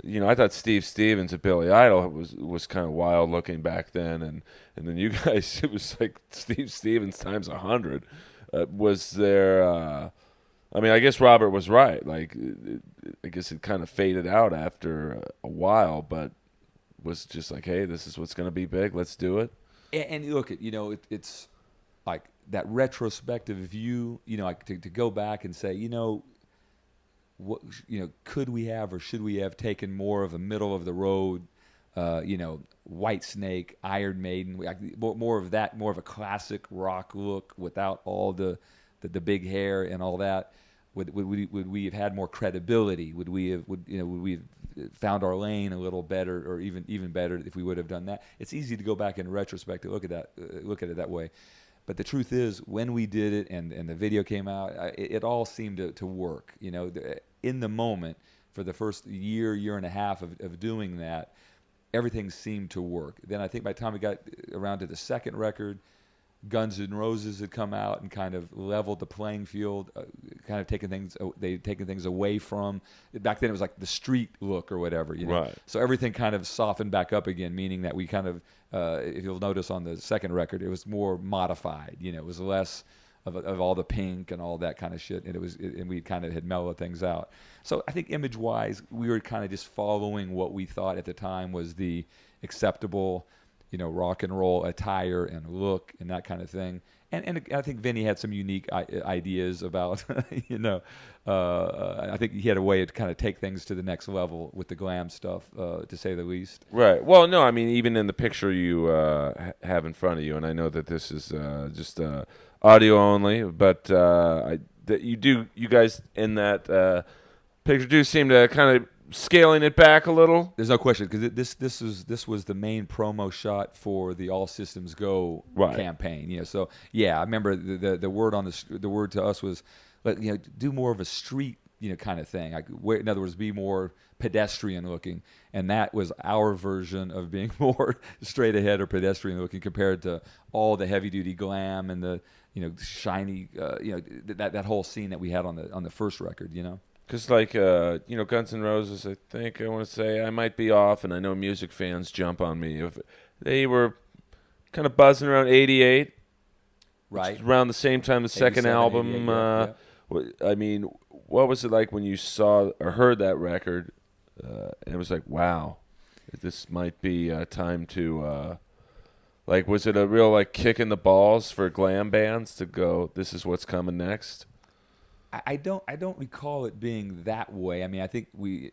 I thought Steve Stevens at Billy Idol was kind of wild looking back then, and then you guys, it was like Steve Stevens times 100. Was there? I mean, I guess Robert was right. Like, I guess it kind of faded out after a while, but was just like, hey, this is what's going to be big. Let's do it. And look, it's like that retrospective view. Like to go back and say, what could we have or should we have taken more of a middle of the road, White Snake, Iron Maiden, more of that, more of a classic rock look without all the big hair and all that. Would we have had more credibility? Would we have found our lane a little better, or even better if we would have done that? It's easy to go back in retrospect to look at it that way. But the truth is, when we did it and the video came out, it all seemed to work. In the moment, for the first year and a half of doing that, everything seemed to work. Then I think by the time we got around to the second record, Guns N' Roses had come out and kind of leveled the playing field, kind of taken things away from. Back then it was like the street look or whatever, Right. So everything kind of softened back up again, meaning that we kind of, if you'll notice on the second record, it was more modified. It was less of all the pink and all that kind of shit, and we kind of had mellowed things out. So I think image-wise, we were kind of just following what we thought at the time was the acceptable, rock and roll attire and look and that kind of thing. And I think Vinny had some unique ideas about, I think he had a way to kind of take things to the next level with the glam stuff, to say the least. Right. Well, no, I mean, even in the picture you have in front of you, and I know that this is just audio only, but you guys in that picture do seem to kind of scaling it back a little. There's no question, because this was the main promo shot for the All Systems Go campaign. So yeah, I remember the word the word to us was, do more of a street kind of thing. In other words, be more pedestrian looking, and that was our version of being more straight ahead or pedestrian looking compared to all the heavy duty glam and the shiny that whole scene that we had on the first record. Because, Guns N' Roses, I think I want to say, I might be off, and I know music fans jump on me. If they were kind of buzzing around 88, right? Around the same time the second album. Yeah. I mean, what was it like when you saw or heard that record? And it was like, wow, this might be time to, was it a real, kick in the balls for glam bands to go, this is what's coming next? I don't recall it being that way. I mean, I think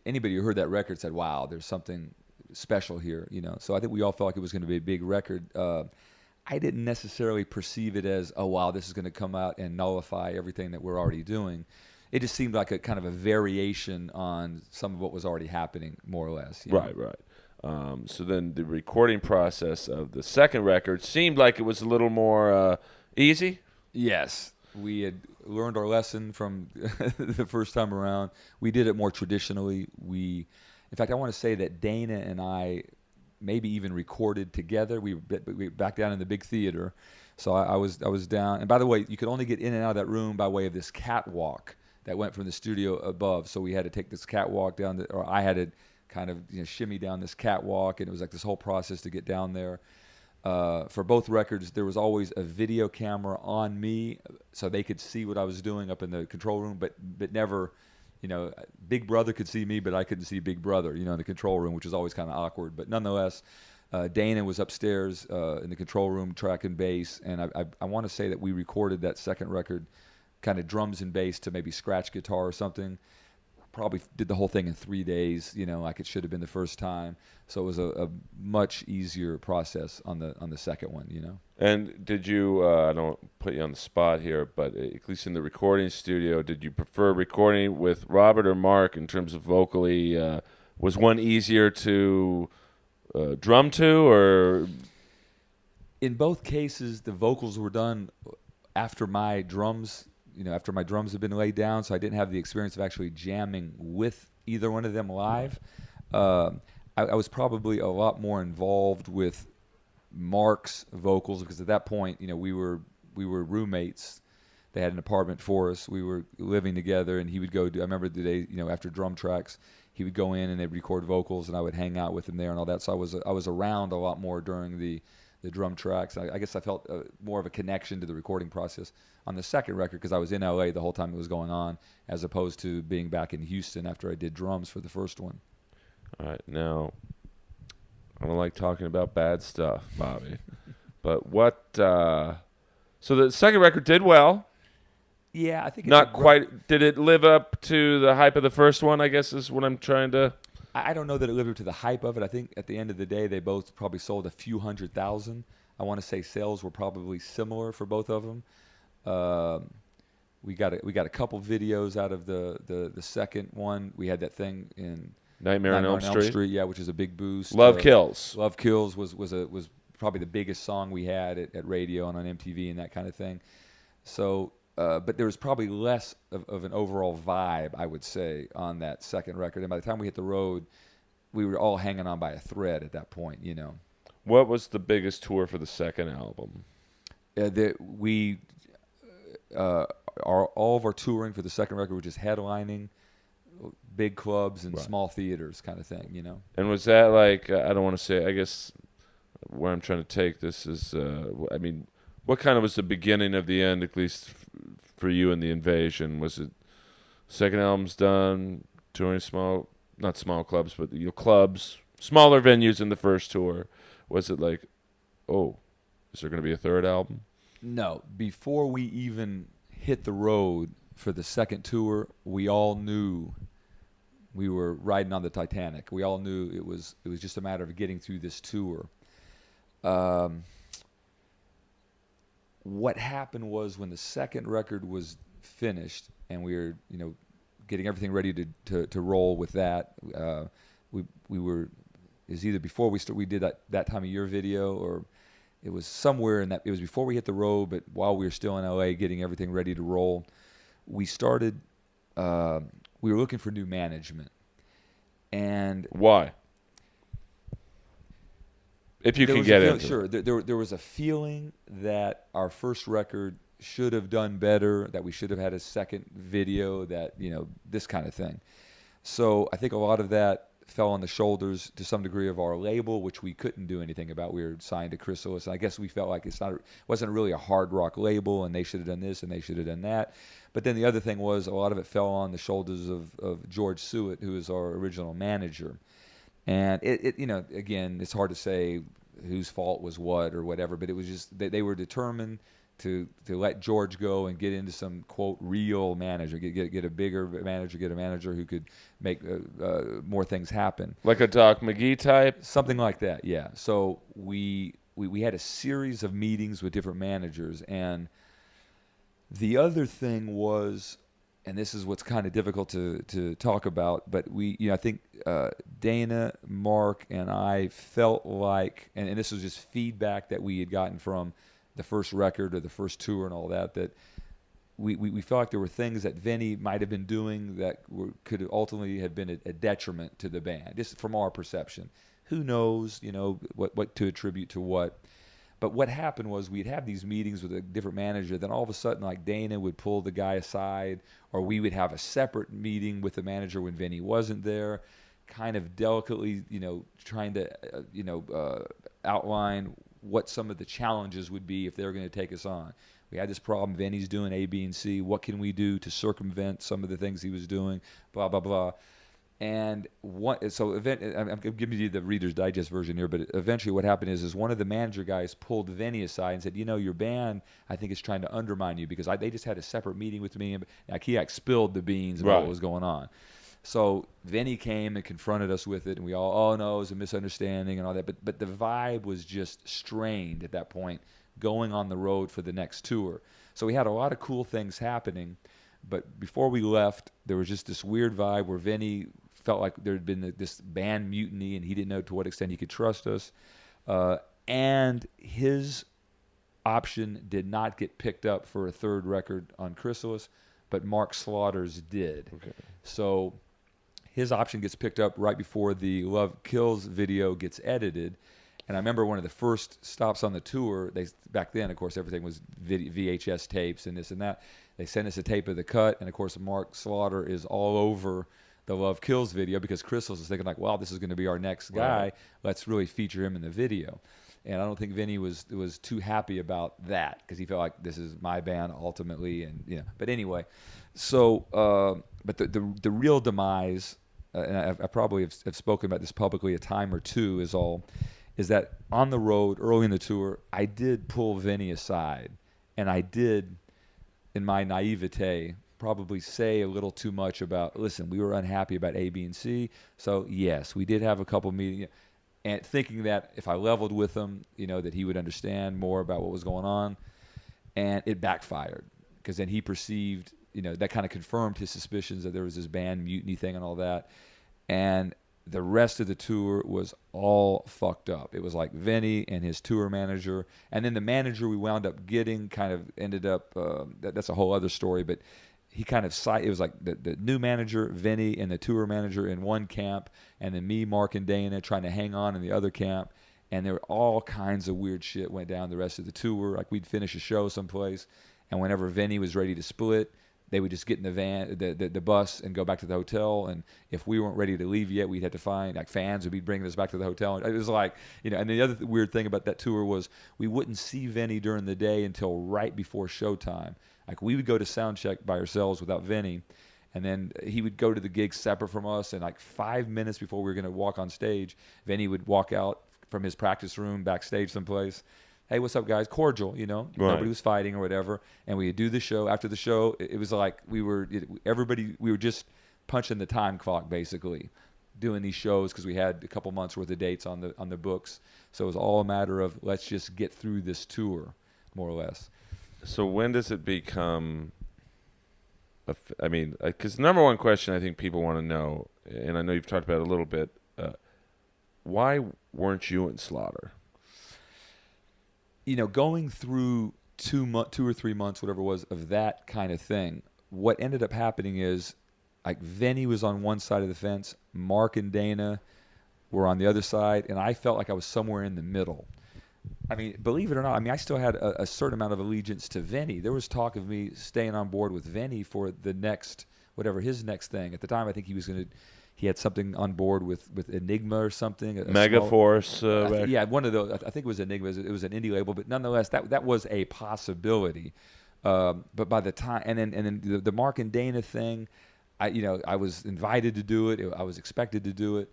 anybody who heard that record said, "Wow, there's something special here," So I think we all felt like it was going to be a big record. I didn't necessarily perceive it as, "Oh, wow, this is going to come out and nullify everything that we're already doing." It just seemed like a kind of a variation on some of what was already happening, more or less. Right. So then the recording process of the second record seemed like it was a little more easy. Yes. We had learned our lesson from the first time around. We did it more traditionally. In fact, I want to say that Dana and I maybe even recorded together. We were back down in the big theater, so I was down. And by the way, you could only get in and out of that room by way of this catwalk that went from the studio above. So we had to take this catwalk down, or I had to kind of shimmy down this catwalk, and it was like this whole process to get down there. For both records, there was always a video camera on me, so they could see what I was doing up in the control room, but never, Big Brother could see me, but I couldn't see Big Brother, in the control room, which was always kind of awkward. But nonetheless, Dana was upstairs in the control room tracking bass, and I want to say that we recorded that second record kind of drums and bass to maybe scratch guitar or something. Probably did the whole thing in 3 days, like it should have been the first time. So it was a much easier process on the second one, And did you, I don't put you on the spot here, but at least in the recording studio, did you prefer recording with Robert or Mark in terms of vocally? Was one easier to drum to, or? In both cases, the vocals were done after my drums after my drums had been laid down, so I didn't have the experience of actually jamming with either one of them live. I was probably a lot more involved with Mark's vocals because at that point, we were roommates. They had an apartment for us. We were living together, and he would go do. I remember the day, after drum tracks, he would go in and they'd record vocals, and I would hang out with him there and all that. So I was around a lot more during the drum tracks. I guess I felt more of a connection to the recording process on the second record because I was in LA the whole time it was going on, as opposed to being back in Houston after I did drums for the first one. All right, now I don't like talking about bad stuff, Bobby, but what? So the second record did well. Yeah, I think it's Not quite. Did it live up to the hype of the first one? I guess is what I'm trying to. I don't know that it lived up to the hype of it. I think at the end of the day, they both probably sold a few 100,000. I want to say sales were probably similar for both of them. We got a couple videos out of the second one. We had that thing in Nightmare on Elm Street. Yeah, which is a big boost. Love Kills. Love Kills was probably the biggest song we had at radio and on MTV and that kind of thing. So. But there was probably less of an overall vibe, I would say, on that second record. And by the time we hit the road, we were all hanging on by a thread at that point, you know. What was the biggest tour for the second album? All of our touring for the second record was just headlining big clubs and small theaters kind of thing, you know. And was that like, I don't want to say, I guess where I'm trying to take this is, I mean, what kind of was the beginning of the end, at least for you and the Invasion? Was it second album's done, touring not small clubs, but clubs, smaller venues in the first tour? Was it like, oh, is there going to be a third album? No. Before we even hit the road for the second tour, we all knew we were riding on the Titanic. We all knew it was just a matter of getting through this tour. What happened was when the second record was finished and we were, you know, getting everything ready to roll with that, we were, it was either before we did that time of year video, or it was somewhere in that, it was before we hit the road, but while we were still in LA getting everything ready to roll, we started, we were looking for new management. And why? If you can get into it. Sure. There was a feeling that our first record should have done better, that we should have had a second video, that, you know, this kind of thing. So I think a lot of that fell on the shoulders to some degree of our label, which we couldn't do anything about. We were signed to Chrysalis, and I guess we felt like it wasn't really a hard rock label, and they should have done this and they should have done that. But then the other thing was a lot of it fell on the shoulders of George Suet, who is our original manager. And it, you know, again, it's hard to say whose fault was what or whatever, but it was just they were determined to let George go and get into some, quote, real manager, get a bigger manager, get a manager who could make more things happen. Like a Doc McGee type? Something like that, yeah. So we had a series of meetings with different managers, and the other thing was, and this is what's kind of difficult to talk about, but I think Dana, Mark, and I felt like, and this was just feedback that we had gotten from the first record or the first tour and all that we felt like there were things that Vinny might have been doing that could ultimately have been a detriment to the band, just from our perception. Who knows, you know, what to attribute to what. But what happened was we'd have these meetings with a different manager. Then all of a sudden, like, Dana would pull the guy aside, or we would have a separate meeting with the manager when Vinny wasn't there, kind of delicately, you know, trying to, outline what some of the challenges would be if they were going to take us on. We had this problem. Vinny's doing A, B, and C. What can we do to circumvent some of the things he was doing? Blah, blah, blah. And I'm giving you the Reader's Digest version here, but eventually what happened is one of the manager guys pulled Vinny aside and said, you know, your band, I think, is trying to undermine you, because they just had a separate meeting with me, and he spilled the beans about what was going on. So Vinny came and confronted us with it, and we all, oh no, it was a misunderstanding and all that. But the vibe was just strained at that point, going on the road for the next tour. So we had a lot of cool things happening, but before we left, there was just this weird vibe where Vinny felt like there had been this band mutiny, and he didn't know to what extent he could trust us. And his option did not get picked up for a third record on Chrysalis, but Mark Slaughter's did. Okay. So his option gets picked up right before the Love Kills video gets edited. And I remember one of the first stops on the tour, back then, of course, everything was VHS tapes and this and that. They sent us a tape of the cut, and of course, Mark Slaughter is all over the Love Kills video because Chrysalis was thinking like, well, this is going to be our next guy. Right. Let's really feature him in the video. And I don't think Vinny was too happy about that because he felt like this is my band ultimately, and But anyway, so but the real demise, and I probably have spoken about this publicly a time or two, is that on the road early in the tour, I did pull Vinny aside, and I did, in my naivete, probably say a little too much about, listen, we were unhappy about A, B, and C, so yes, we did have a couple meetings, and thinking that if I leveled with him, that he would understand more about what was going on, and it backfired, because then he perceived, that kind of confirmed his suspicions that there was this band mutiny thing and all that, and the rest of the tour was all fucked up. It was like Vinny and his tour manager, and then the manager we wound up getting kind of ended up. That's a whole other story, but he kind of it was like the new manager, Vinny, and the tour manager in one camp, and then me, Mark, and Dana trying to hang on in the other camp. And there were all kinds of weird shit went down the rest of the tour. Like we'd finish a show someplace, and whenever Vinny was ready to split, they would just get in the van, the bus, and go back to the hotel. And if we weren't ready to leave yet, we'd have to find like fans would be bringing us back to the hotel. And it was like, And the other weird thing about that tour was we wouldn't see Vinny during the day until right before showtime. Like we would go to sound check by ourselves without Vinny, and then he would go to the gig separate from us. And like 5 minutes before we were going to walk on stage, Vinny would walk out from his practice room backstage someplace. Hey, what's up, guys? Cordial, Right. Nobody was fighting or whatever. And we would do the show. After the show, it was like we were just punching the time clock, basically, doing these shows because we had a couple months worth of dates on the books. So it was all a matter of let's just get through this tour, more or less. So when does it become? Because the number one question I think people want to know, and I know you've talked about it a little bit, why weren't you in Slaughter? Going through 2 or 3 months, whatever it was, of that kind of thing, what ended up happening is, like, Vinny was on one side of the fence, Mark and Dana were on the other side, and I felt like I was somewhere in the middle. I mean, believe it or not, I still had a certain amount of allegiance to Vinny. There was talk of me staying on board with Vinny for the next, whatever his next thing. At the time, I think he had something on board with Enigma or something. Megaforce. Yeah, one of those. I think it was Enigma. It was an indie label, but nonetheless, that was a possibility. But by the time, and then the Mark and Dana thing, I was invited to do it. I was expected to do it.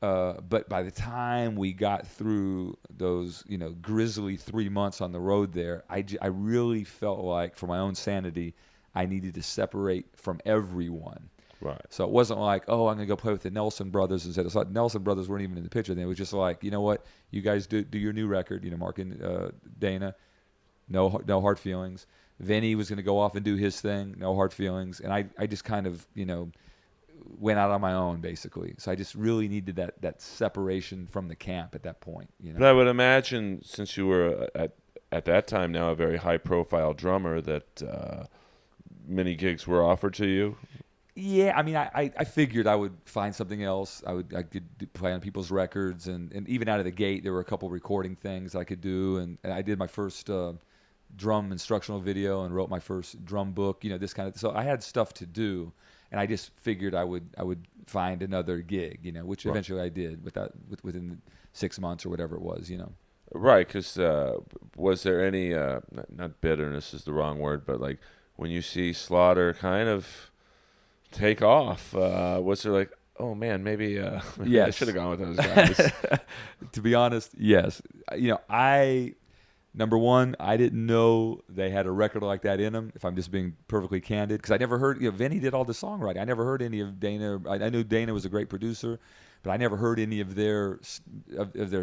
But by the time we got through those, grisly 3 months on the road there, I really felt like, for my own sanity, I needed to separate from everyone. Right. So it wasn't like, oh, I'm going to go play with the Nelson Brothers instead. It's like Nelson Brothers weren't even in the picture then. It was just like, you know what, you guys do your new record, Mark and Dana, no hard feelings. Vinny was going to go off and do his thing, no hard feelings. And I just kind of, went out on my own, basically. So I just really needed that separation from the camp at that point. But I would imagine, since you were at that time now a very high-profile drummer, that many gigs were offered to you. Yeah, I figured I would find something else. I could play on people's records, and even out of the gate, there were a couple recording things I could do, and I did my first drum instructional video and wrote my first drum book. This kind of. So I had stuff to do, and I just figured I would find another gig. Which Right. Eventually I did within 6 months or whatever it was. Right, because was there any, not bitterness is the wrong word, but like when you see Slaughter kind of take off, was there like, oh man, maybe Yes. I should have gone with those guys? To be honest, yes. Number one, I didn't know they had a record like that in them, if I'm just being perfectly candid, because I never heard, Vinny did all the songwriting. I never heard any of Dana. I knew Dana was a great producer, but I never heard any of their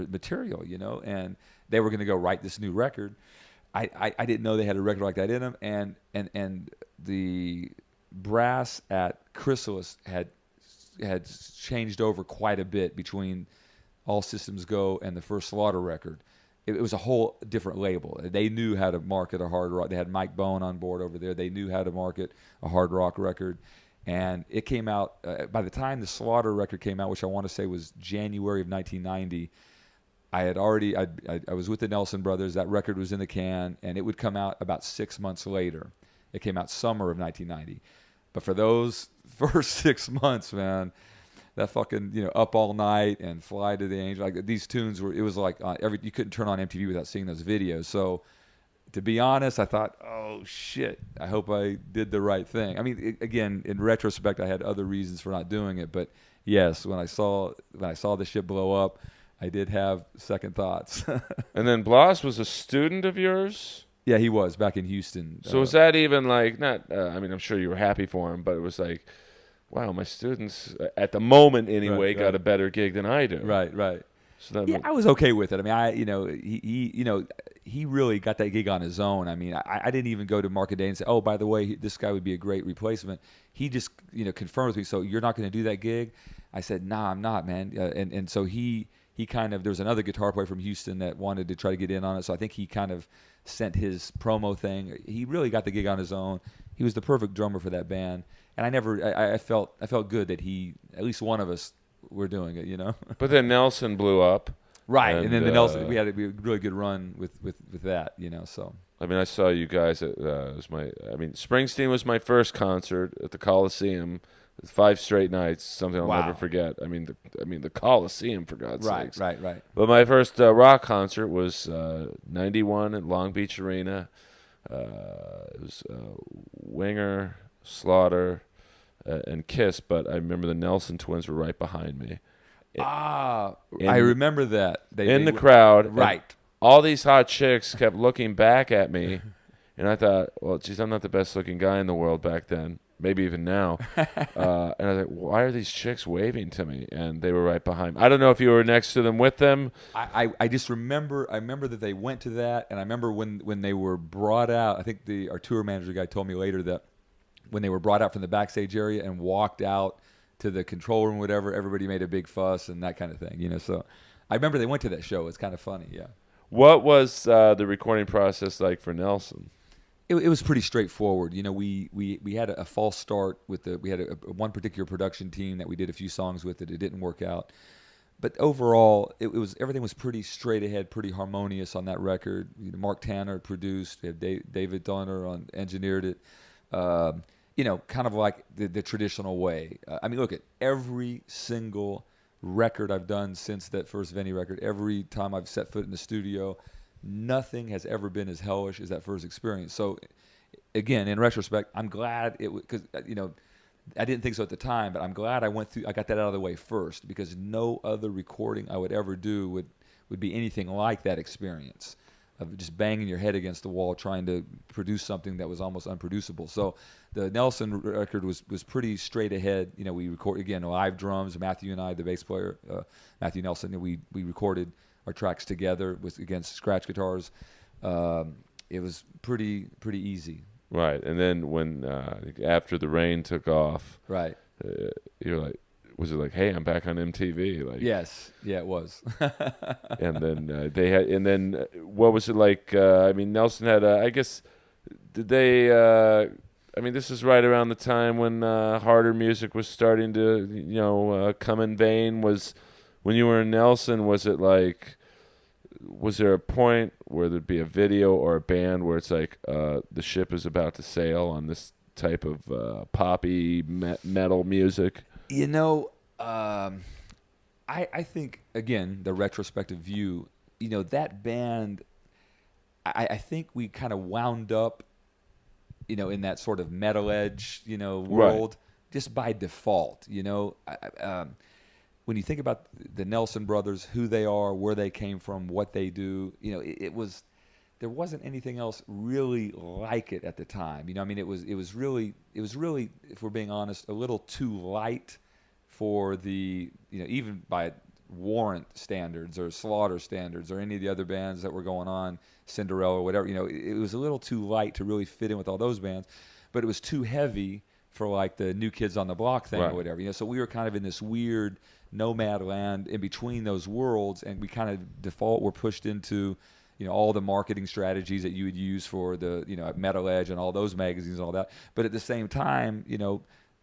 material, and they were going to go write this new record. I didn't know they had a record like that in them, and the brass at Chrysalis had changed over quite a bit between All Systems Go and the first Slaughter record. It was a whole different label. They knew how to market a hard rock. They had Mike Bone on board over there. They knew how to market a hard rock record. And it came out, by the time the Slaughter record came out, which I want to say was January of 1990, I was with the Nelson Brothers. That record was in the can, and it would come out about 6 months later. It came out summer of 1990. But for those first 6 months, man, that fucking, Up All Night and Fly to the Angel, like these tunes were, it was like you couldn't turn on MTV without seeing those videos. So to be honest, I thought, oh shit, I hope I did the right thing. I mean, again, in retrospect, I had other reasons for not doing it, but yes, when I saw the ship blow up, I did have second thoughts. And then Blas was a student of yours? Yeah, he was back in Houston. So was that even like, not, I mean, I'm sure you were happy for him, but it was like, wow, my students, at the moment anyway, Right. got a better gig than I do. Right. So that Yeah, I was okay with it. I mean, he really got that gig on his own. I mean, I didn't even go to Market Day and say, oh, by the way, this guy would be a great replacement. He just, confirmed with me, so you're not going to do that gig? I said, nah, I'm not, man. And so he kind of, there was another guitar player from Houston that wanted to try to get in on it, so I think he kind of sent his promo thing. He really got the gig on his own. He was the perfect drummer for that band. And I felt good that at least one of us were doing it, But then Nelson blew up. Right, and then the Nelson, we had a really good run with that, so. I mean, I saw you guys at Springsteen was my first concert at the Coliseum, 5 straight nights, something I'll never forget. I mean the Coliseum, for God's sakes. Right. But my first rock concert was '91 at Long Beach Arena. It was Winger, Slaughter, and Kiss, but I remember the Nelson Twins were right behind me. I remember that. In the crowd. Right. All these hot chicks kept looking back at me, and I thought, well, geez, I'm not the best-looking guy in the world back then, maybe even now. And I was like, why are these chicks waving to me? And they were right behind me. I don't know if you were next to them with them. I just remember. I remember that they went to that, and I remember when they were brought out. I think our tour manager guy told me later that when they were brought out from the backstage area and walked out to the control room, whatever, everybody made a big fuss and that kind of thing, So I remember they went to that show. It's kind of funny, yeah. What was the recording process like for Nelson? It was pretty straightforward. We had a false start we had one particular production team that we did a few songs with it. It didn't work out. But overall, everything was pretty straight ahead, pretty harmonious on that record. Mark Tanner produced, we have David Donner engineered it. Kind of like the traditional way. I mean, look at every single record I've done since that first Venny record. Every time I've set foot in the studio, nothing has ever been as hellish as that first experience. So, again, in retrospect, I'm glad because I didn't think so at the time, but I'm glad I got that out of the way first, because no other recording I would ever do would be anything like that experience of just banging your head against the wall trying to produce something that was almost unproducible. So the Nelson record was pretty straight ahead. We record, again, live drums. Matthew and I, the bass player, Matthew Nelson, we recorded our tracks together against scratch guitars. It was pretty easy. Right, and then when after the rain took off, right, you're like, was it like, hey, I'm back on MTV? Like, yes, yeah, it was. And then they had, and then what was it like? I mean, Nelson had, I guess, did they? I mean, this is right around the time when harder music was starting to, come in vain. Was when you were in Nelson? Was it like? Was there a point where there'd be a video or a band where it's like the ship is about to sail on this type of poppy metal music? I think, again, the retrospective view, that band, I think we kind of wound up, in that sort of metal edge, world, right, just by default, when you think about the Nelson brothers, who they are, where they came from, what they do, there wasn't anything else really like it at the time. It was really, if we're being honest, a little too light for the, even by Warrant standards or Slaughter standards or any of the other bands that were going on, Cinderella or whatever. It was a little too light to really fit in with all those bands, but it was too heavy for like the New Kids on the Block thing, right, or whatever. So we were kind of in this weird nomad land in between those worlds, and we kind of were pushed into all the marketing strategies that you would use for the Metal Edge and all those magazines and all that. But at the same time,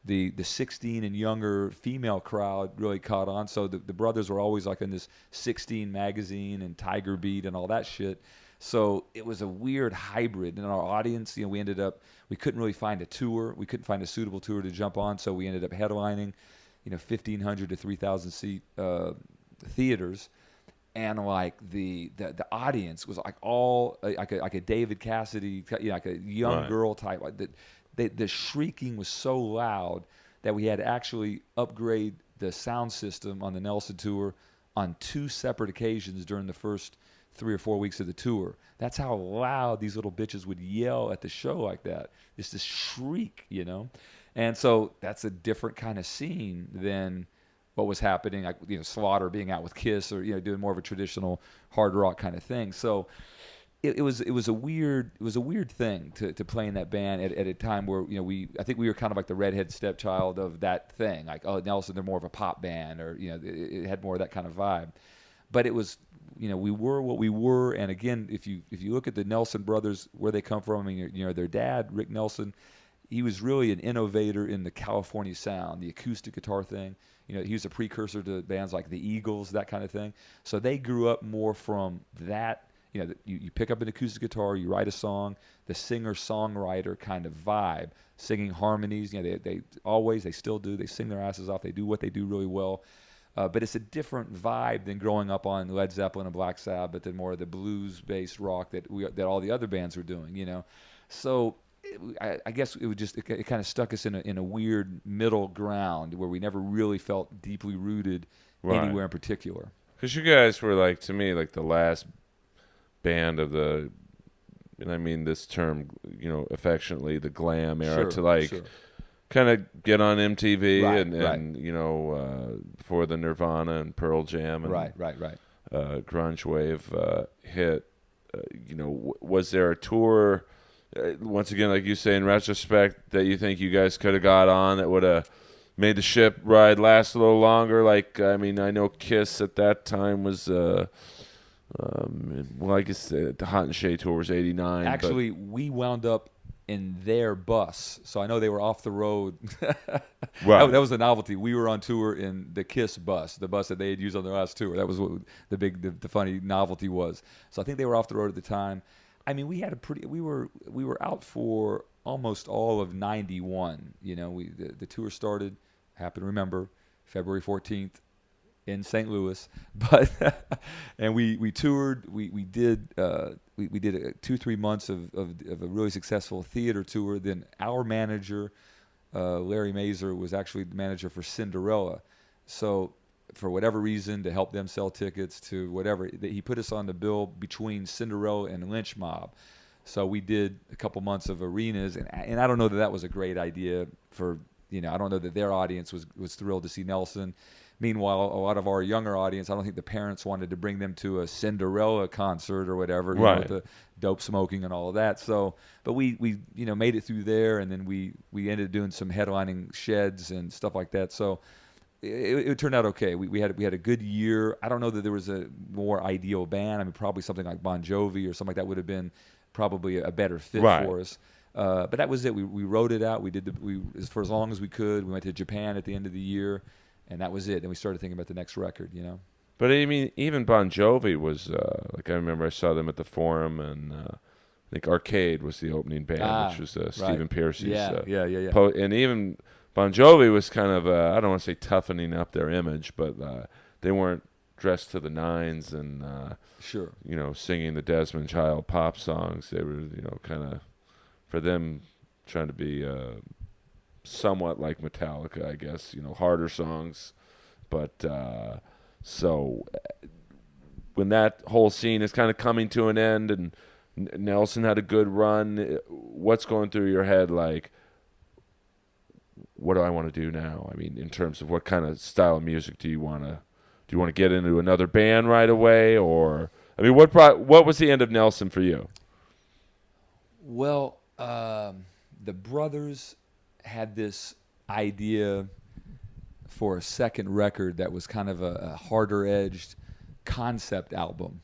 the 16 and younger female crowd really caught on. So the brothers were always like in this 16 magazine and Tiger Beat and all that shit. So it was a weird hybrid in our audience. We we couldn't really find a tour. We couldn't find a suitable tour to jump on. So we ended up headlining, 1,500 to 3,000 seat theaters. And like the audience was like all like a David Cassidy, like a young Right. girl type. Like the shrieking was so loud that we had to actually upgrade the sound system on the Nelson tour on 2 separate occasions during the first 3 or 4 weeks of the tour. That's how loud these little bitches would yell at the show like that. Just this shriek. And so that's a different kind of scene than what was happening, like Slaughter being out with Kiss, or doing more of a traditional hard rock kind of thing. So it was a weird thing to play in that band at a time where I think we were kind of like the redhead stepchild of that thing. Like, oh, Nelson, they're more of a pop band, or it had more of that kind of vibe. But it was we were what we were. And again, if you look at the Nelson brothers, where they come from, I mean, their dad, Rick Nelson, he was really an innovator in the California sound, the acoustic guitar thing. He was a precursor to bands like the Eagles, that kind of thing. So they grew up more from that. You pick up an acoustic guitar, you write a song, the singer-songwriter kind of vibe, singing harmonies. They still do. They sing their asses off. They do what they do really well. But it's a different vibe than growing up on Led Zeppelin and Black Sabbath, and more of the blues-based rock that all the other bands were doing. So I guess it kind of stuck us in a weird middle ground where we never really felt deeply rooted anywhere in particular. Because you guys were like, to me, like the last band of the, and I mean this term, affectionately, the glam era, to kind of get on MTV and before the Nirvana and Pearl Jam and grunge wave hit. Was there a tour? Once again, like you say, in retrospect, that you think you guys could have got on that would have made the ship ride last a little longer? Like, I mean, I know Kiss at that time was, I guess the Hot and Shade tour was '89. Actually, we wound up in their bus, so I know they were off the road. Right. That was a novelty. We were on tour in the Kiss bus, the bus that they had used on their last tour. That was what the funny novelty was. So I think they were off the road at the time. I mean, we were out for almost all of '91. The tour started, I happen to remember, February 14th in St. Louis, and we toured. We did 2-3 months of a really successful theater tour. Then our manager, Larry Mazer, was actually the manager for Cinderella. So for whatever reason, to help them sell tickets to whatever, he put us on the bill between Cinderella and Lynch Mob. So we did a couple months of arenas, and I don't know that was a great idea for, I don't know that their audience was thrilled to see Nelson. Meanwhile, a lot of our younger audience, I don't think the parents wanted to bring them to a Cinderella concert or whatever, with the dope smoking and all of that. So, but we made it through there, and then we ended up doing some headlining sheds and stuff like that. So it turned out okay. We had a good year. I don't know that there was a more ideal band. I mean, probably something like Bon Jovi or something like that would have been probably a better fit for us. But that was it. We wrote it out. For as long as we could. We went to Japan at the end of the year, and that was it. Then we started thinking about the next record. But I mean, even Bon Jovi was like, I remember I saw them at the Forum, and I think Arcade was the opening band, which was Stephen Pearcy's. And even Bon Jovi was kind of, I don't want to say toughening up their image, but they weren't dressed to the nines and, singing the Desmond Child pop songs. They were, kind of, for them, trying to be somewhat like Metallica, I guess, harder songs. But so when that whole scene is kind of coming to an end and Nelson had a good run, what's going through your head like, what do I want to do now? I mean, in terms of what kind of style of music do you want to get into another band right away? Or, I mean, what was the end of Nelson for you? Well, the brothers had this idea for a second record that was kind of a harder-edged concept album.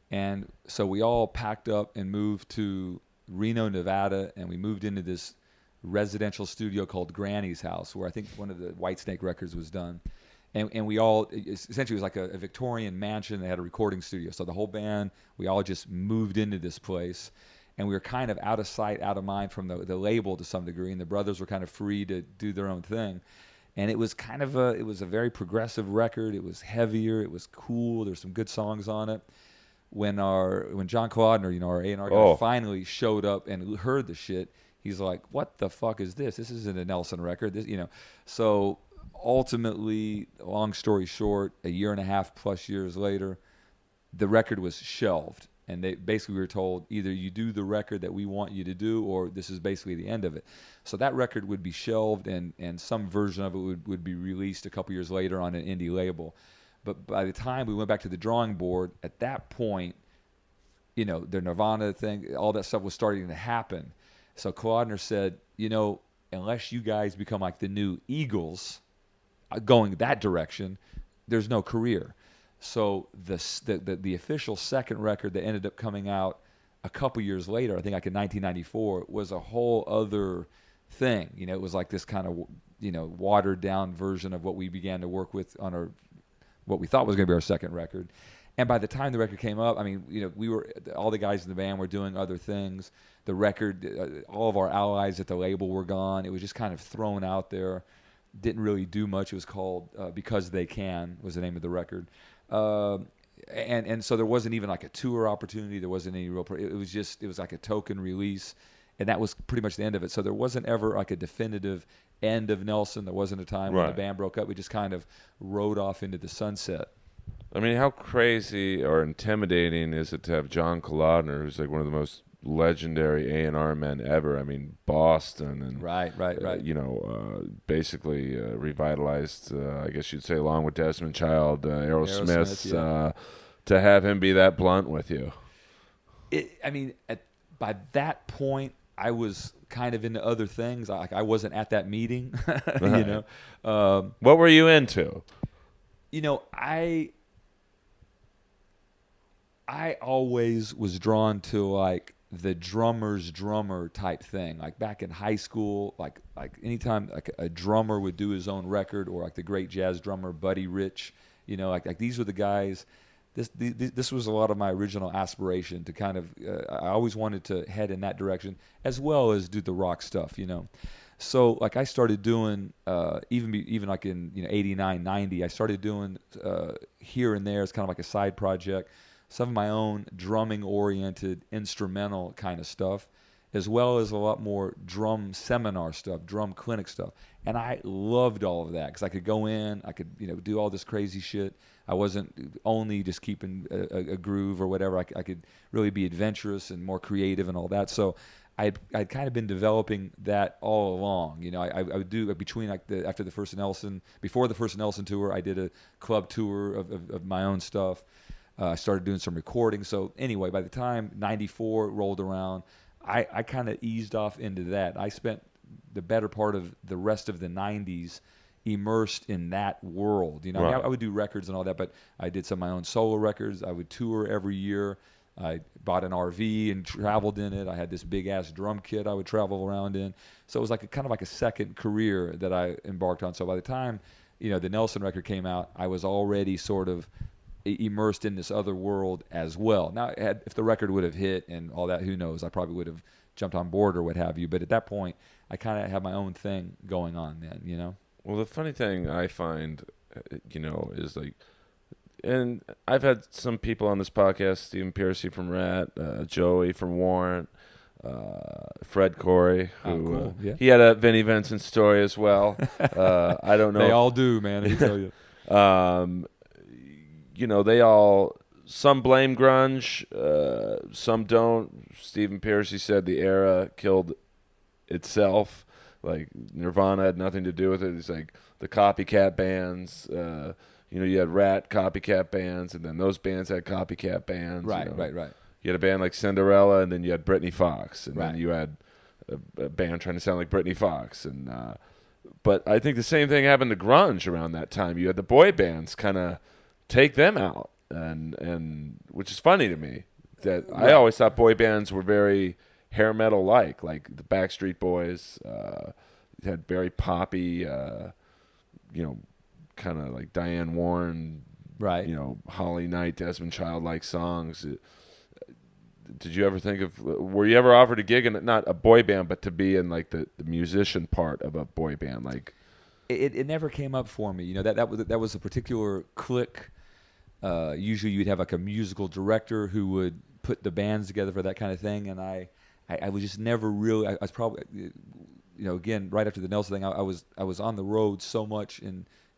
And so we all packed up and moved to Reno, Nevada, and we moved into this residential studio called Granny's House, where I think one of the Whitesnake records was done. And we all, essentially, it was like a Victorian mansion. They had a recording studio. So the whole band, we all just moved into this place. And we were kind of out of sight, out of mind from the label to some degree. And the brothers were kind of free to do their own thing. And it was kind of it was a very progressive record. It was heavier. It was cool. There's some good songs on it. When John Kalodner, our A&R guy, finally showed up and heard the shit, he's like, "What the fuck is this? This isn't a Nelson record." So ultimately, long story short, a year and a half plus years later, the record was shelved. And we were told, either you do the record that we want you to do, or this is basically the end of it. So that record would be shelved, and some version of it would be released a couple years later on an indie label. But by the time we went back to the drawing board, at that point, the Nirvana thing, all that stuff was starting to happen. So Kalodner said, unless you guys become like the new Eagles, going that direction, there's no career. So the official second record that ended up coming out a couple years later, I think like in 1994, was a whole other thing. It was like this kind of watered down version of what we began to work with on what we thought was going to be our second record. And by the time the record came up, I mean, we were, all the guys in the band were doing other things. The record, all of our allies at the label were gone. It was just kind of thrown out there. Didn't really do much. It was called Because They Can was the name of the record. And so there wasn't even like a tour opportunity. There wasn't any real. It was like a token release, and that was pretty much the end of it. So there wasn't ever like a definitive end of Nelson. There wasn't a time when the band broke up. We just kind of rode off into the sunset. I mean, how crazy or intimidating is it to have John Kalodner, who's like one of the most legendary A&R men ever? I mean, Boston and right. Basically revitalized, I guess you'd say, along with Desmond Child, Aerosmith, to have him be that blunt with you. By that point, I was kind of into other things. I wasn't at that meeting, What were you into? I always was drawn to like the drummer's drummer type thing. Like back in high school, like anytime like a drummer would do his own record, or like the great jazz drummer Buddy Rich, like these were the guys. This was a lot of my original aspiration to kind of. I always wanted to head in that direction as well as do the rock stuff, So like I started doing even like in 89, 90, I started doing here and there as kind of like a side project, some of my own drumming oriented instrumental kind of stuff, as well as a lot more drum seminar stuff, drum clinic stuff. And I loved all of that because I could go in, I could do all this crazy shit. I wasn't only just keeping a groove or whatever. I could really be adventurous and more creative and all that. So I'd kind of been developing that all along. I would do between like before the first Nelson tour, I did a club tour of my own stuff. I started doing some recording. So anyway, by the time 94 rolled around, I kind of eased off into that. I spent the better part of the rest of the 90s immersed in that world. Right. I would do records and all that, but I did some of my own solo records. I would tour every year. I bought an RV and traveled in it. I had this big ass drum kit I would travel around in. So it was like kind of like a second career that I embarked on. So by the time the Nelson record came out, I was already sort of immersed in this other world as well. Now, if the record would have hit and all that, who knows? I probably would have jumped on board or what have you. But at that point, I kind of had my own thing going on then. Well, the funny thing I find, is like, and I've had some people on this podcast, Stephen Piercy from Rat, Joey from Warrant, Fred Corey, who cool. Yeah. He had a Vinnie Vincent story as well. I don't know. They all do, man. I tell you. They all, some blame grunge, some don't. Stephen Piercy said the era killed itself. Like Nirvana had nothing to do with it. It's like the copycat bands. You had Rat copycat bands, and then those bands had copycat bands. Right. You had a band like Cinderella, and then you had Britney Fox, and right. then you had a band trying to sound like Britney Fox. And but I think the same thing happened to grunge around that time. You had the boy bands kind of take them out, and which is funny to me that right. I always thought boy bands were very hair metal like the Backstreet Boys. It had very poppy, kind of like Diane Warren, Right. Holly Knight, Desmond Child like songs. Did you ever think of? Were you ever offered a gig in not a boy band, but to be in like the musician part of a boy band? Like It never came up for me. That was a particular clique. Usually you'd have like a musical director who would put the bands together for that kind of thing, and I was just never really. I was probably, again, right after the Nelson thing, I was on the road so much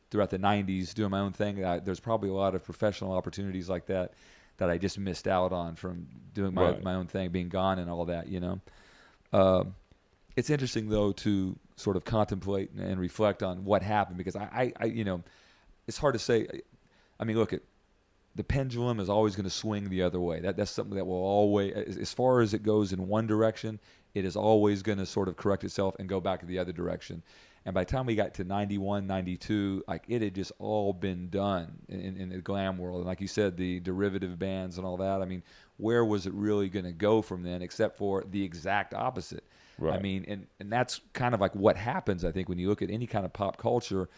throughout the '90s doing my own thing. There's probably a lot of professional opportunities like that I just missed out on from doing my own thing, being gone and all that. It's interesting though to sort of contemplate and reflect on what happened, because I it's hard to say. I mean, look, the pendulum is always going to swing the other way. That's something that will always, as far as it goes in one direction, it is always going to sort of correct itself and go back in the other direction. And by the time we got to 91, 92, like it had just all been done in the glam world. And like you said, the derivative bands and all that. I mean, where was it really going to go from then, except for the exact opposite? Right. I mean, and that's kind of like what happens, I think, when you look at any kind of pop culture.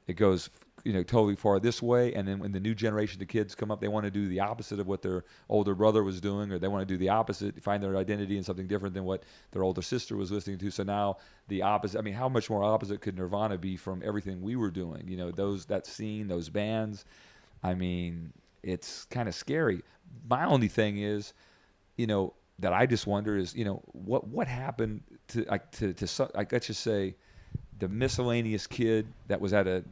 It goes, totally far this way, and then when the new generation of kids come up, they want to do the opposite of what their older brother was doing, or they want to do the opposite, find their identity in something different than what their older sister was listening to. So now the opposite. I mean, how much more opposite could Nirvana be from everything we were doing? That scene, those bands. I mean, it's kind of scary. My only thing is, that I just wonder is, what happened to let's just say, the miscellaneous kid that was at a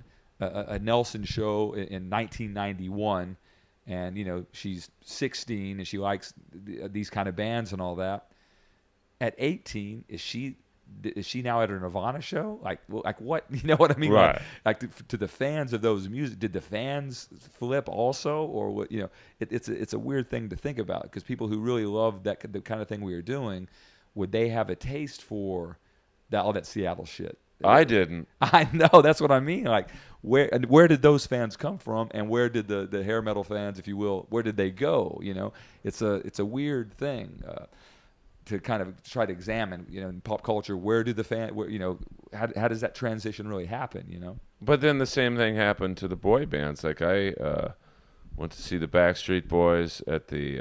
Nelson show in 1991, and she's 16 and she likes these kind of bands and all that. At 18, is she now at a Nirvana show? Like what? You know what I mean? Right. Like to the fans of those music, did the fans flip also, or what? It's a weird thing to think about, because people who really love the kind of thing we were doing, would they have a taste for all that Seattle shit? I didn't. I know, that's what I mean. Like, where did those fans come from, and where did the hair metal fans, if you will, where did they go? It's a weird thing to kind of try to examine. In pop culture, where did the fan? How does that transition really happen? But then the same thing happened to the boy bands. Like I went to see the Backstreet Boys at the.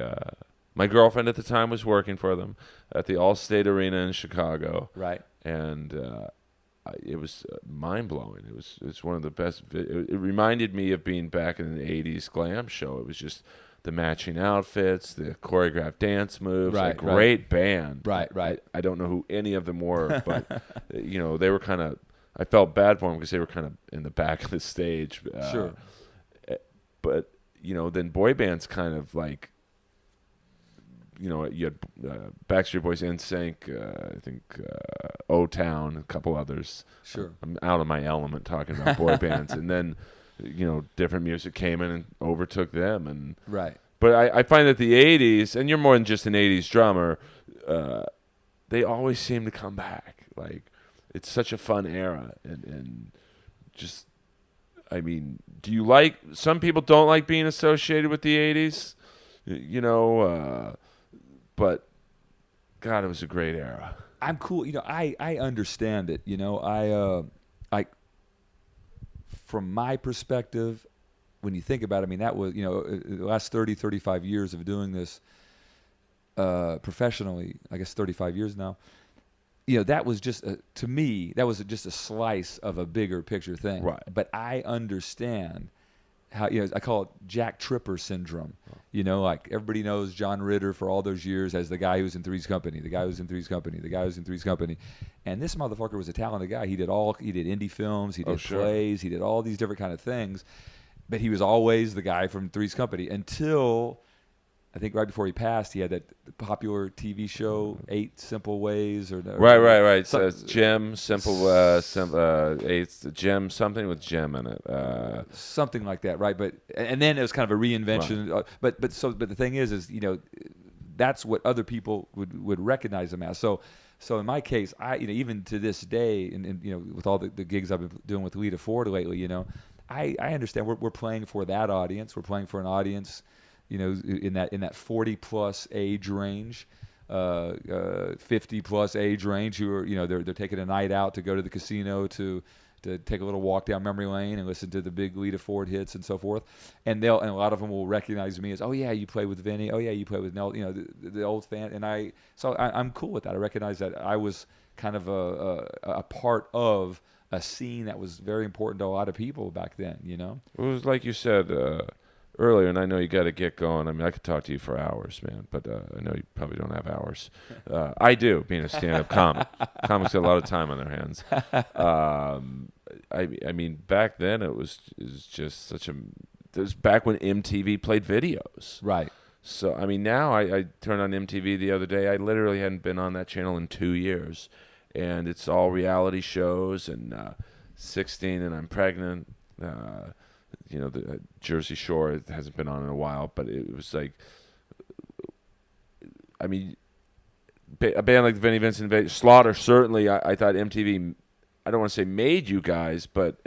My girlfriend at the time was working for them at the Allstate Arena in Chicago. Right. And it was mind blowing. It's one of the best. It reminded me of being back in an '80s glam show. It was just the matching outfits, the choreographed dance moves. Right, a great band. Right. I don't know who any of them were, but they were kind of. I felt bad for them because they were kind of in the back of the stage. Sure. But then boy bands kind of like. You had Backstreet Boys, NSYNC, I think O-Town, a couple others. Sure. I'm out of my element talking about boy bands. And then, different music came in and overtook them. And Right. But I find that the 80s, and you're more than just an 80s drummer, they always seem to come back. Like, it's such a fun era. And just, I mean, do you like, some people don't like being associated with the 80s, but God, it was a great era. I'm cool. I understand it. I from my perspective, when you think about it, I mean, that was, the last 30, 35 years of doing this professionally, I guess 35 years now, that was just, to me, that was just a slice of a bigger picture thing. Right. But I understand how, I call it Jack Tripper syndrome. Like everybody knows John Ritter for all those years as the guy who was in Three's Company, the guy who was in Three's Company, the guy who was in Three's Company. And this motherfucker was a talented guy. He did indie films, he did plays, he did all these different kind of things. But he was always the guy from Three's Company until, I think right before he passed, he had that popular TV show, 8 Simple Ways. Right. So it's Jim, it's Jim, something with Jim in it. Something like that, right? But and then it was kind of a reinvention. Right. But the thing is that's what other people would recognize him as. So in my case, I even to this day, and with all the gigs I've been doing with Lita Ford lately, I understand we're playing for that audience. We're playing for an audience, in that 40 plus age range. 50 plus age range who are, they're taking a night out to go to the casino to take a little walk down memory lane and listen to the big Lita Ford hits and so forth. And a lot of them will recognize me as, oh yeah, you play with Vinny. Oh yeah, you play with Nell. The old fan. And I'm cool with that. I recognize that I was kind of a part of a scene that was very important to a lot of people back then. It was like you said earlier, and I know you got to get going. I mean, I could talk to you for hours, man, but I know you probably don't have hours. I do, being a stand-up comic. Comics have a lot of time on their hands. I mean, back then it was just such a. It was back when MTV played videos, right? So I mean, now I turned on MTV the other day. I literally hadn't been on that channel in 2 years, and it's all reality shows and 16 and I'm pregnant. The Jersey Shore, it hasn't been on in a while, but it was like, I mean, a band like the Vinnie Vincent Slaughter, certainly I thought MTV, I don't want to say made you guys, but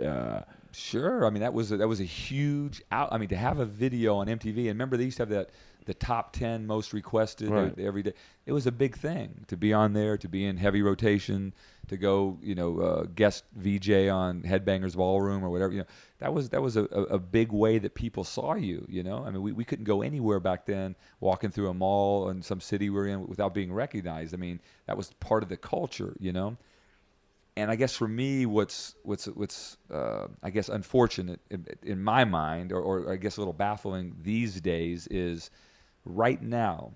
sure. I mean, that was a huge I mean, to have a video on MTV, and remember they used to have the top 10 most requested right. every day. It was a big thing to be on there, to be in heavy rotation, to go, guest VJ on Headbangers Ballroom or whatever. That was a big way that people saw you. I mean, we couldn't go anywhere back then, walking through a mall in some city we're in without being recognized. I mean, that was part of the culture. And I guess for me, what's I guess unfortunate in my mind, or I guess a little baffling these days, is right now,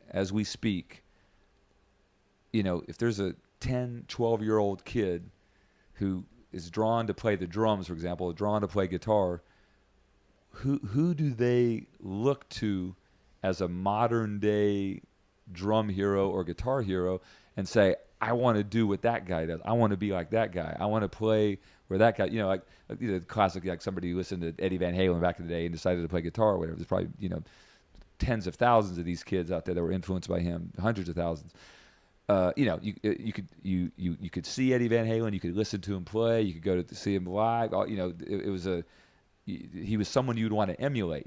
as we speak, if there's a 10, 12-year-old kid who is drawn to play the drums, for example, or drawn to play guitar, who do they look to as a modern day drum hero or guitar hero and say, I want to do what that guy does. I want to be like that guy. I want to play where that guy, like classic, like somebody who listened to Eddie Van Halen back in the day and decided to play guitar or whatever. There's probably, tens of thousands of these kids out there that were influenced by him, hundreds of thousands. You could see Eddie Van Halen, you could listen to him play, you could go to see him live. He was someone you'd want to emulate,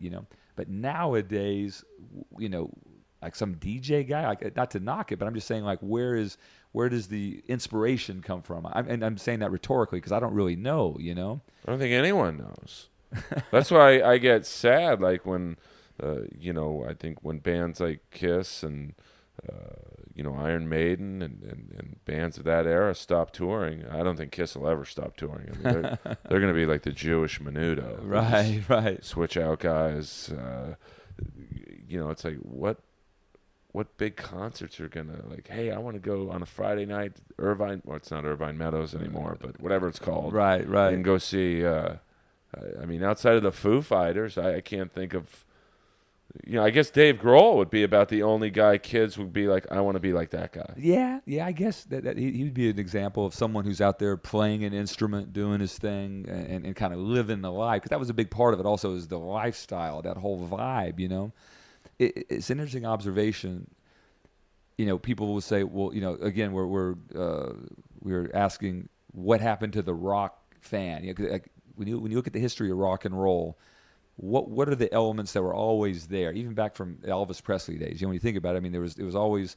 But nowadays, like some DJ guy, not to knock it, but I'm just saying, like, where does the inspiration come from? I'm saying that rhetorically because I don't really know, I don't think anyone knows. That's why I get sad, like when, I think when bands like Kiss and, Iron Maiden and bands of that era stop touring. I don't think Kiss will ever stop touring. I mean, they're going to be like the Jewish Menudo. Right. Switch out guys. It's like, what big concerts are going to, like, hey, I want to go on a Friday night, Irvine, well, it's not Irvine Meadows anymore, but whatever it's called. Right. And go see, I mean, outside of the Foo Fighters, I can't think of, I guess Dave Grohl would be about the only guy kids would be like, I want to be like that guy. Yeah, I guess that he would be an example of someone who's out there playing an instrument, doing his thing, and kind of living the life. Because that was a big part of it also, is the lifestyle, that whole vibe, It's an interesting observation. People will say, well, again, we're asking what happened to the rock fan. 'Cause, like, when you look at the history of rock and roll, what are the elements that were always there, even back from Elvis Presley days? When you think about it, I mean, there was always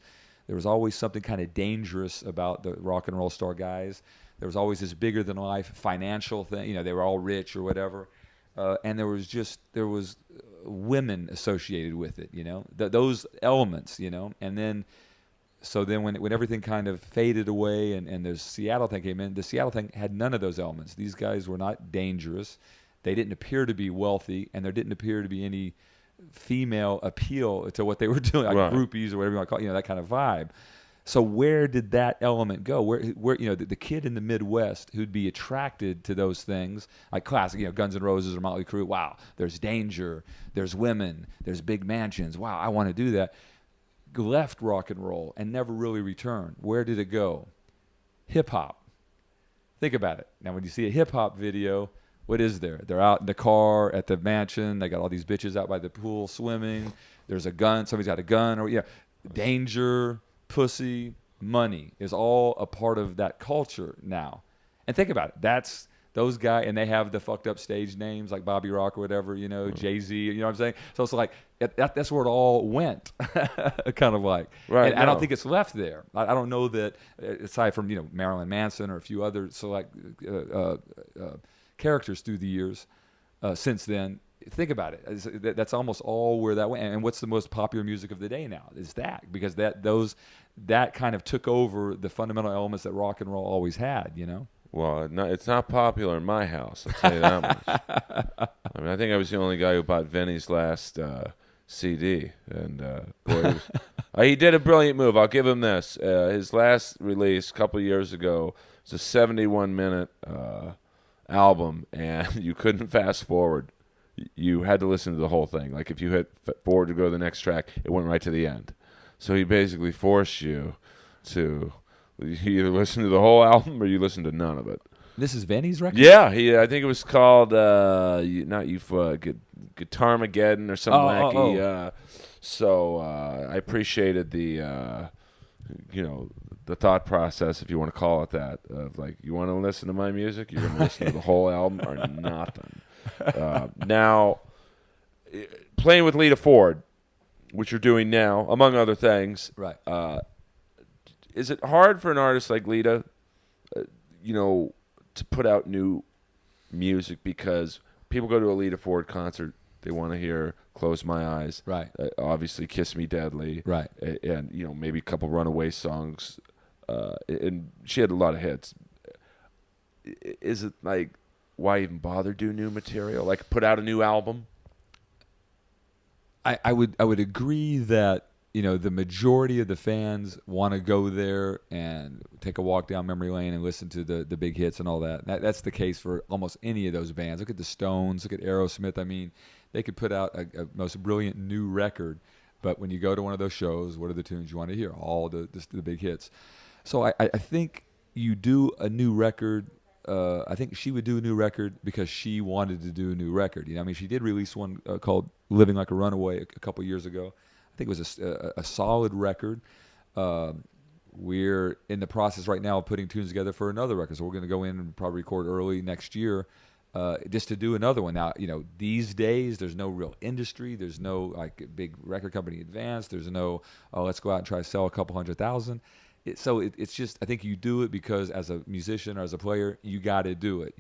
something kind of dangerous about the rock and roll star guys. There was always this bigger than life financial thing. They were all rich or whatever, and there was women associated with it. Those elements. And then. So then when everything kind of faded away and the Seattle thing came in, the Seattle thing had none of those elements. These guys were not dangerous. They didn't appear to be wealthy, and there didn't appear to be any female appeal to what they were doing, like right. Groupies or whatever you want to call it, that kind of vibe. So where did that element go? Where the kid in the Midwest who'd be attracted to those things, like classic, Guns N' Roses or Motley Crue, wow, there's danger, there's women, there's big mansions, wow, I want to do that. Left rock and roll and never really returned. Where did it go? Hip hop. Think about it. Now, when you see a hip hop video, what is there? They're out in the car at the mansion. They got all these bitches out by the pool swimming. There's a gun. Somebody's got a gun. Or danger, pussy, money is all a part of that culture now. And think about it. That's those guys, and they have the fucked up stage names like Bobby Rock or whatever, Jay-Z, you know what I'm saying? So it's like that's where it all went, kind of like. Right. And I don't think it's left there. I don't know that, aside from Marilyn Manson or a few other select characters through the years since then. Think about it. That's almost all where that went. And what's the most popular music of the day now? Is that because that kind of took over the fundamental elements that rock and roll always had. Well, it's not popular in my house. I'll tell you that much. I mean, I think I was the only guy who bought Vinny's last CD, and boy, he did a brilliant move. I'll give him this. His last release a couple years ago was a 71-minute album, and you couldn't fast forward. You had to listen to the whole thing. Like if you hit forward to go to the next track, it went right to the end. So he basically forced you to either listen to the whole album or you listen to none of it. This is Vinny's record? Yeah, I think it was called not Guitarmageddon or something wacky. So I appreciated the the thought process, if you want to call it that, of like, you want to listen to my music, you're going to listen to the whole album or nothing. Now, playing with Lita Ford, which you're doing now, among other things, right? Is it hard for an artist like Lita, to put out new music, because people go to a Lita Ford concert, they want to hear "Close My Eyes," right? Obviously, "Kiss Me Deadly," right? And maybe a couple Runaway songs, and she had a lot of hits. Is it like, why even bother do new material? Like put out a new album? I would agree that the majority of the fans want to go there and take a walk down memory lane and listen to the big hits and all that. That's the case for almost any of those bands. Look at the Stones, look at Aerosmith. I mean, they could put out a most brilliant new record, but when you go to one of those shows, what are the tunes you want to hear? All the big hits. So I think you do a new record. I think she would do a new record because she wanted to do a new record. I mean, she did release one called "Living Like a Runaway" a couple years ago. I think it was a solid record. We're in the process right now of putting tunes together for another record, so we're going to go in and probably record early next year just to do another one. Now, these days there's no real industry. There's no like big record company advance. There's no, let's go out and try to sell a couple 100,000. So it's just, I think you do it because as a musician or as a player, you got to do it.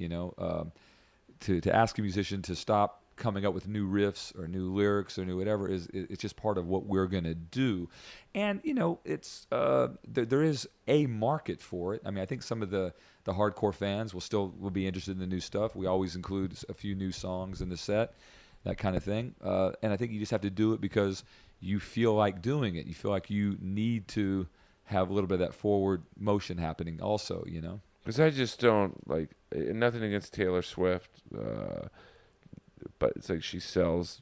To ask a musician to stop coming up with new riffs or new lyrics or new whatever it's just part of what we're going to do. And it's there is a market for it. I mean, I think some of the hardcore fans will be interested in the new stuff. We always include a few new songs in the set, that kind of thing. And I think you just have to do it because you feel like doing it. You feel like you need to have a little bit of that forward motion happening also, Because I just don't like, nothing against Taylor Swift, but it's like she sells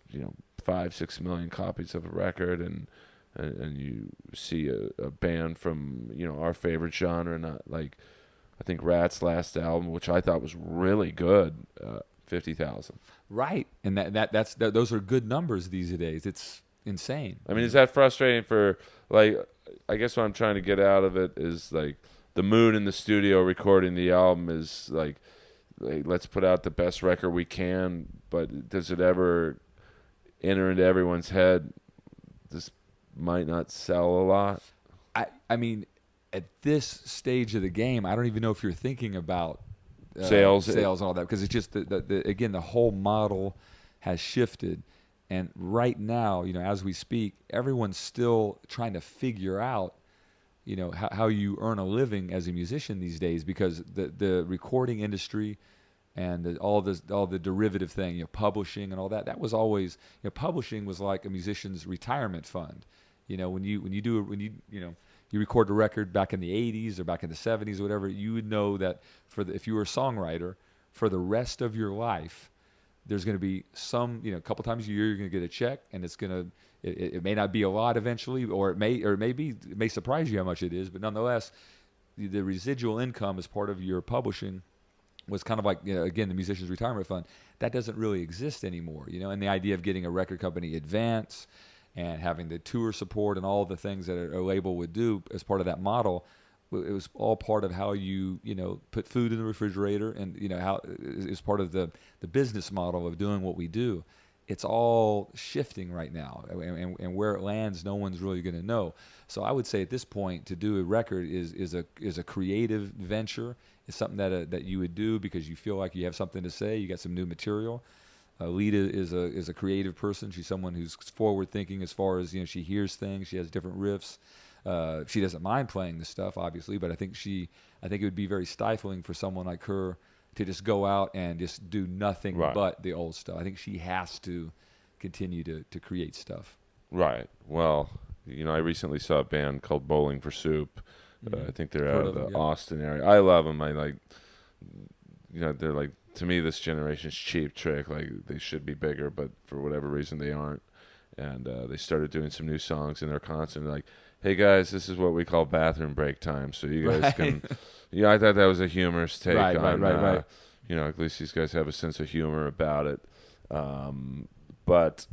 5-6 million copies of a record, and you see a band from our favorite genre, not like, I think Rat's last album, which I thought was really good, 50,000. Right, and those are good numbers these days. It's insane. I mean, is that frustrating for, like, I guess what I'm trying to get out of it is like the mood in the studio recording the album is like let's put out the best record we can, but does it ever enter into everyone's head this might not sell a lot? I mean, at this stage of the game, I don't even know if you're thinking about sales and all that, because it's just again, the whole model has shifted. And right now, as we speak, everyone's still trying to figure out, how you earn a living as a musician these days, because the recording industry and all the derivative thing, publishing and all that was always, publishing was like a musician's retirement fund. When you record a record back in the 80s or back in the 70s or whatever, you would know that if you were a songwriter, for the rest of your life, there's going to be some, a couple times a year you're going to get a check, and it may not be a lot eventually, or it may surprise you how much it is, but nonetheless, the residual income as part of your publishing was kind of like, again, the musician's retirement fund. That doesn't really exist anymore, and the idea of getting a record company advance and having the tour support and all the things that a label would do as part of that model it was all part of how you put food in the refrigerator, and how it's part of the business model of doing what we do. It's all shifting right now, and where it lands, no one's really going to know. So I would say at this point, to do a record is a creative venture. It's something that you would do because you feel like you have something to say. You got some new material. Lita is a creative person. She's someone who's forward thinking as far as she hears things. She has different riffs. She doesn't mind playing the stuff, obviously, but I think it would be very stifling for someone like her to just go out and just do nothing but the old stuff. I think she has to continue to create stuff. Right. Well, I recently saw a band called Bowling for Soup. I think they're out of the Austin area. I love them. I like, they're like, to me, this generation's Cheap Trick. Like, they should be bigger, but for whatever reason, they aren't. And they started doing some new songs in their concert. They're like, hey, guys, this is what we call bathroom break time. So you guys can... I thought that was a humorous take on... Right. At least these guys have a sense of humor about it. But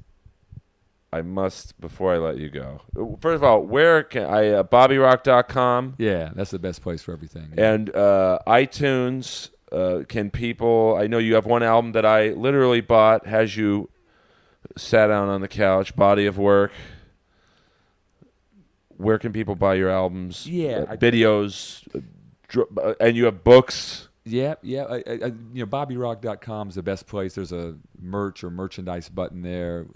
I must, before I let you go... First of all, where can I... BobbyRock.com. Yeah, that's the best place for everything. Yeah. And iTunes... can people... I know you have one album that I literally bought, has you sat down on the couch, Body of Work. Where can people buy your albums? Yeah. Videos, and you have books. Yeah. BobbyRock.com is the best place. There's a merch or merchandise button there.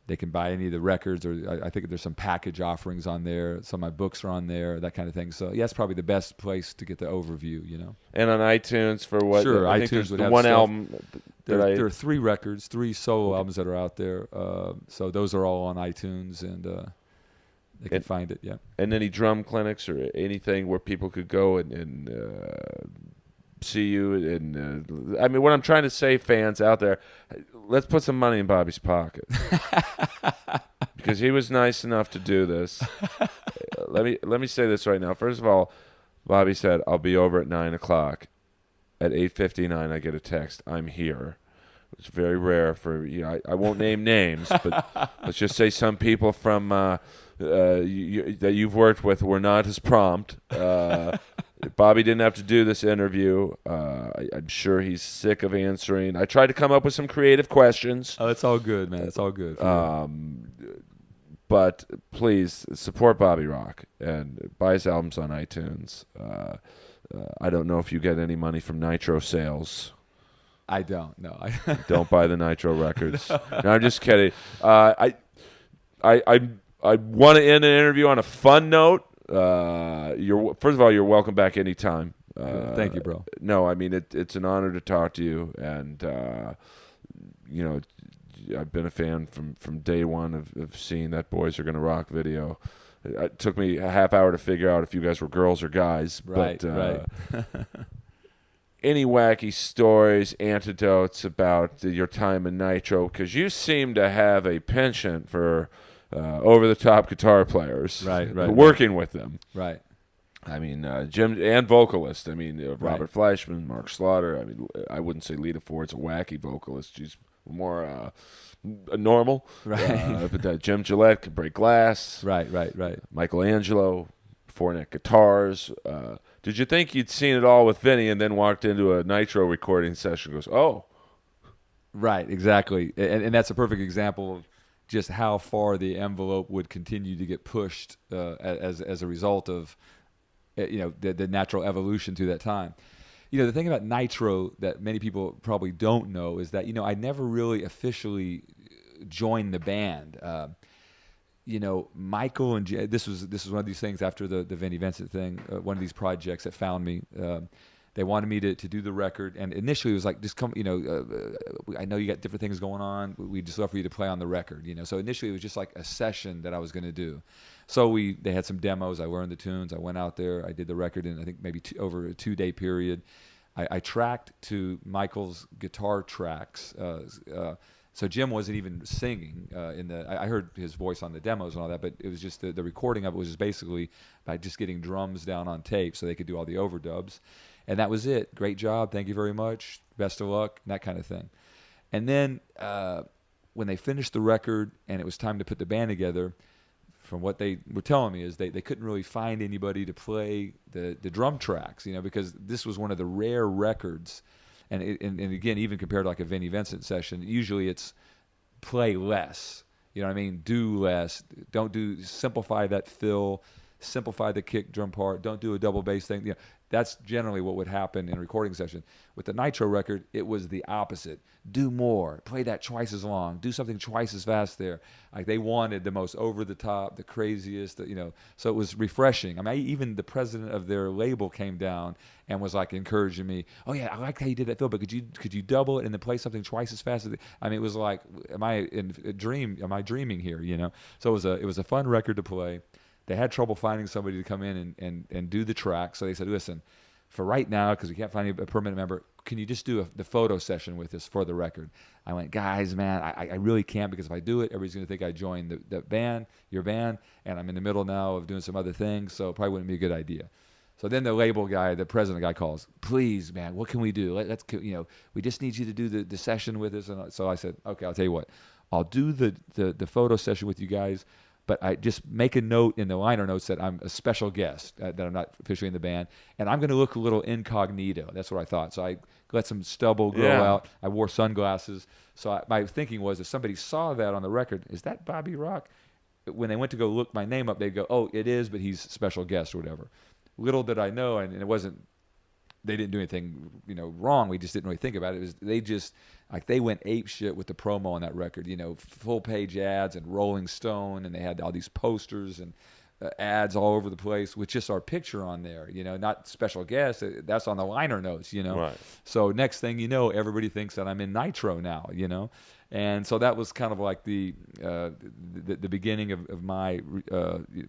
They can buy any of the records, or I think there's some package offerings on there. Some of my books are on there, that kind of thing. So, yeah, it's probably the best place to get the overview, And on iTunes for what? Sure, I iTunes think there's would the have one stuff. album. There are 3 records, 3 solo albums that are out there. So those are all on iTunes, and they can find it, yeah. And any drum clinics or anything where people could go and see you? And I mean, what I'm trying to say, fans out there, let's put some money in Bobby's pocket. Because he was nice enough to do this. Let me say this right now. First of all, Bobby said, I'll be over at 9 o'clock. At 8:59, I get a text, I'm here. It's very rare for, I won't name names, but let's just say some people from that you've worked with were not as prompt. Bobby didn't have to do this interview. I'm sure he's sick of answering. I tried to come up with some creative questions. Oh, it's all good, man. It's all good. But please support Bobby Rock and buy his albums on iTunes. I don't know if you get any money from Nitro sales. I don't. No, don't buy the Nitro records. No, I'm just kidding. I want to end an interview on a fun note. First of all, you're welcome back anytime. Thank you, bro. No, I mean it's an honor to talk to you, and I've been a fan from day one of seeing that Boys Are Gonna Rock video. It took me a half hour to figure out if you guys were girls or guys. Right, but, right. Any wacky stories, anecdotes about your time in Nitro? Because you seem to have a penchant for over-the-top guitar players. Right. Working with them. Right. I mean, Jim and vocalist. I mean, Robert Fleischman, Mark Slaughter. I mean, I wouldn't say Lita Ford's a wacky vocalist. She's more normal. Right. But Jim Gillette could break glass. Right. Michelangelo, 4-neck guitars. Did you think you'd seen it all with Vinny and then walked into a Nitro recording session and goes, oh. Right, exactly. And that's a perfect example of just how far the envelope would continue to get pushed as a result of the natural evolution through that time. The thing about Nitro that many people probably don't know is that I never really officially joined the band. Michael and this was one of these things after the Vinnie Vincent thing. One of these projects that found me. They wanted me to do the record, and initially it was like, just come. I know you got different things going on. We just love for you to play on the record. So initially it was just like a session that I was going to do. So they had some demos. I learned the tunes. I went out there. I did the record in I think maybe over a 2-day period. I tracked to Michael's guitar tracks. So Jim wasn't even singing I heard his voice on the demos and all that, but it was just the recording of it was just basically by just getting drums down on tape so they could do all the overdubs. And that was it. Great job. Thank you very much. Best of luck. That kind of thing. And then when they finished the record and it was time to put the band together, from what they were telling me, is they couldn't really find anybody to play the drum tracks, because this was one of the rare records, and again, even compared to like a Vinnie Vincent session, usually it's play less, you know what I mean? Do less, simplify that fill, simplify the kick drum part, don't do a double bass thing. That's generally what would happen in a recording session. With the Nitro record, it was the opposite. Do more, play that twice as long, do something twice as fast there. Like they wanted the most over the top, the craziest, so it was refreshing. I mean, even the president of their label came down and was like encouraging me. Oh yeah, I like how you did that, Phil, but could you double it and then play something twice as fast? I mean, it was like, am I dreaming here, So it was a fun record to play. They had trouble finding somebody to come in and do the track. So they said, listen, for right now, because we can't find a permanent member, can you just do the photo session with us for the record? I went, guys, man, I really can't, because if I do it, everybody's going to think I joined the band, your band, and I'm in the middle now of doing some other things, so it probably wouldn't be a good idea. So then the label guy, the president guy, calls, please, man, what can we do? Let's we just need you to do the session with us. And so I said, okay, I'll tell you what. I'll do the photo session with you guys, but I just make a note in the liner notes that I'm a special guest, that I'm not officially in the band, and I'm going to look a little incognito. That's what I thought. So I let some stubble grow out. I wore sunglasses. So my thinking was, if somebody saw that on the record, is that Bobby Rock? When they went to go look my name up, they'd go, oh, it is, but he's special guest or whatever. Little did I know, and it wasn't, they didn't do anything wrong. We just didn't really think about it. It was, they just, like, they went ape shit with the promo on that record, full page ads and Rolling Stone, and they had all these posters and ads all over the place with just our picture on there, not special guest. That's on the liner notes, Right. So next thing you know, everybody thinks that I'm in Nitro now, And so that was kind of like the beginning of my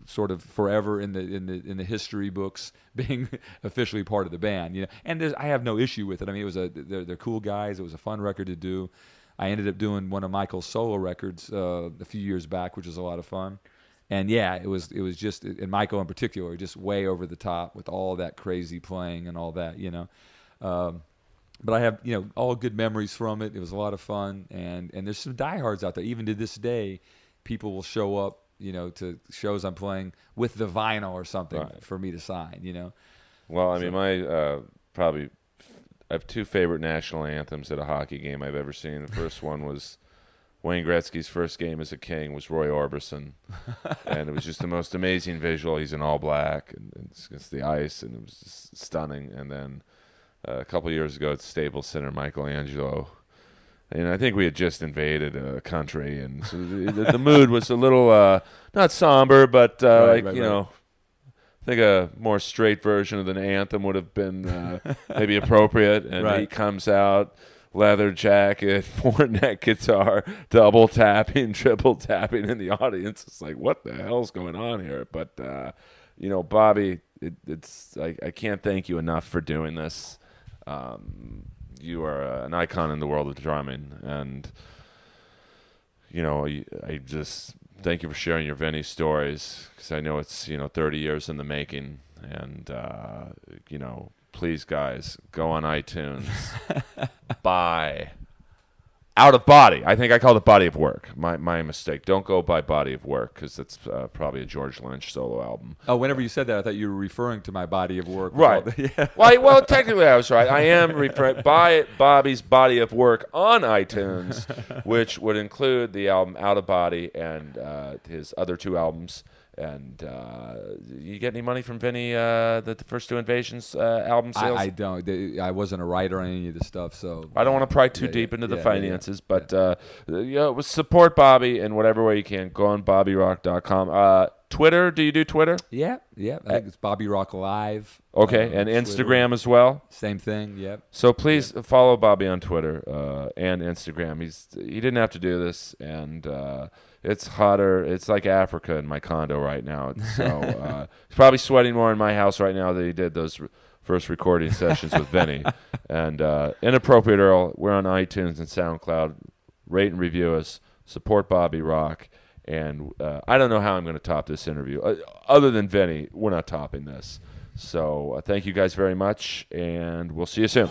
sort of forever in the history books being officially part of the band, And I have no issue with it. I mean, they're cool guys. It was a fun record to do. I ended up doing one of Michael's solo records a few years back, which was a lot of fun. And yeah, it was just, and Michael in particular, just way over the top with all that crazy playing and all that, But I have, all good memories from it. It was a lot of fun, and there's some diehards out there. Even to this day, people will show up, to shows I'm playing with the vinyl or something for me to sign, Well, I mean, my probably, I have two favorite national anthems at a hockey game I've ever seen. The first one was Wayne Gretzky's first game as a King was Roy Orbison, and it was just the most amazing visual. He's in all black and it's against the ice, and it was just stunning. And then a couple of years ago at Staples Center, Michelangelo, and I think we had just invaded a country, and so the mood was a little not somber, but I think a more straight version of the anthem would have been maybe appropriate. And he comes out, leather jacket, four-neck guitar, double tapping, triple tapping in the audience. It's like, what the hell's going on here? But Bobby, I can't thank you enough for doing this. You are an icon in the world of drumming, and I just thank you for sharing your Vinny stories, because I know it's 30 years in the making, and please, guys, go on iTunes, buy Out of Body. I think I called it Body of Work. My mistake. Don't go by Body of Work, because that's probably a George Lynch solo album. Oh, whenever you said that, I thought you were referring to my Body of Work. Right. Yeah. Well, technically I was right. I am referring buy Bobby's Body of Work on iTunes, which would include the album Out of Body and his other two albums. And you get any money from Vinny, the first two Invasions album sales? I don't. I wasn't a writer on any of the stuff, so I don't want to pry too deep into the finances, but support Bobby in whatever way you can. Go on BobbyRock.com. Twitter, do you do Twitter? Yeah. I think it's Bobby Rock Live. Okay, and Instagram Twitter as well? Same thing, yep. So please follow Bobby on Twitter and Instagram. He didn't have to do this, and it's hotter. It's like Africa in my condo right now. So he's probably sweating more in my house right now than he did those first recording sessions with Vinny. And Inappropriate Earl, we're on iTunes and SoundCloud. Rate and review us. Support Bobby Rock. And I don't know how I'm going to top this interview. Other than Vinny, we're not topping this. So thank you guys very much, and we'll see you soon.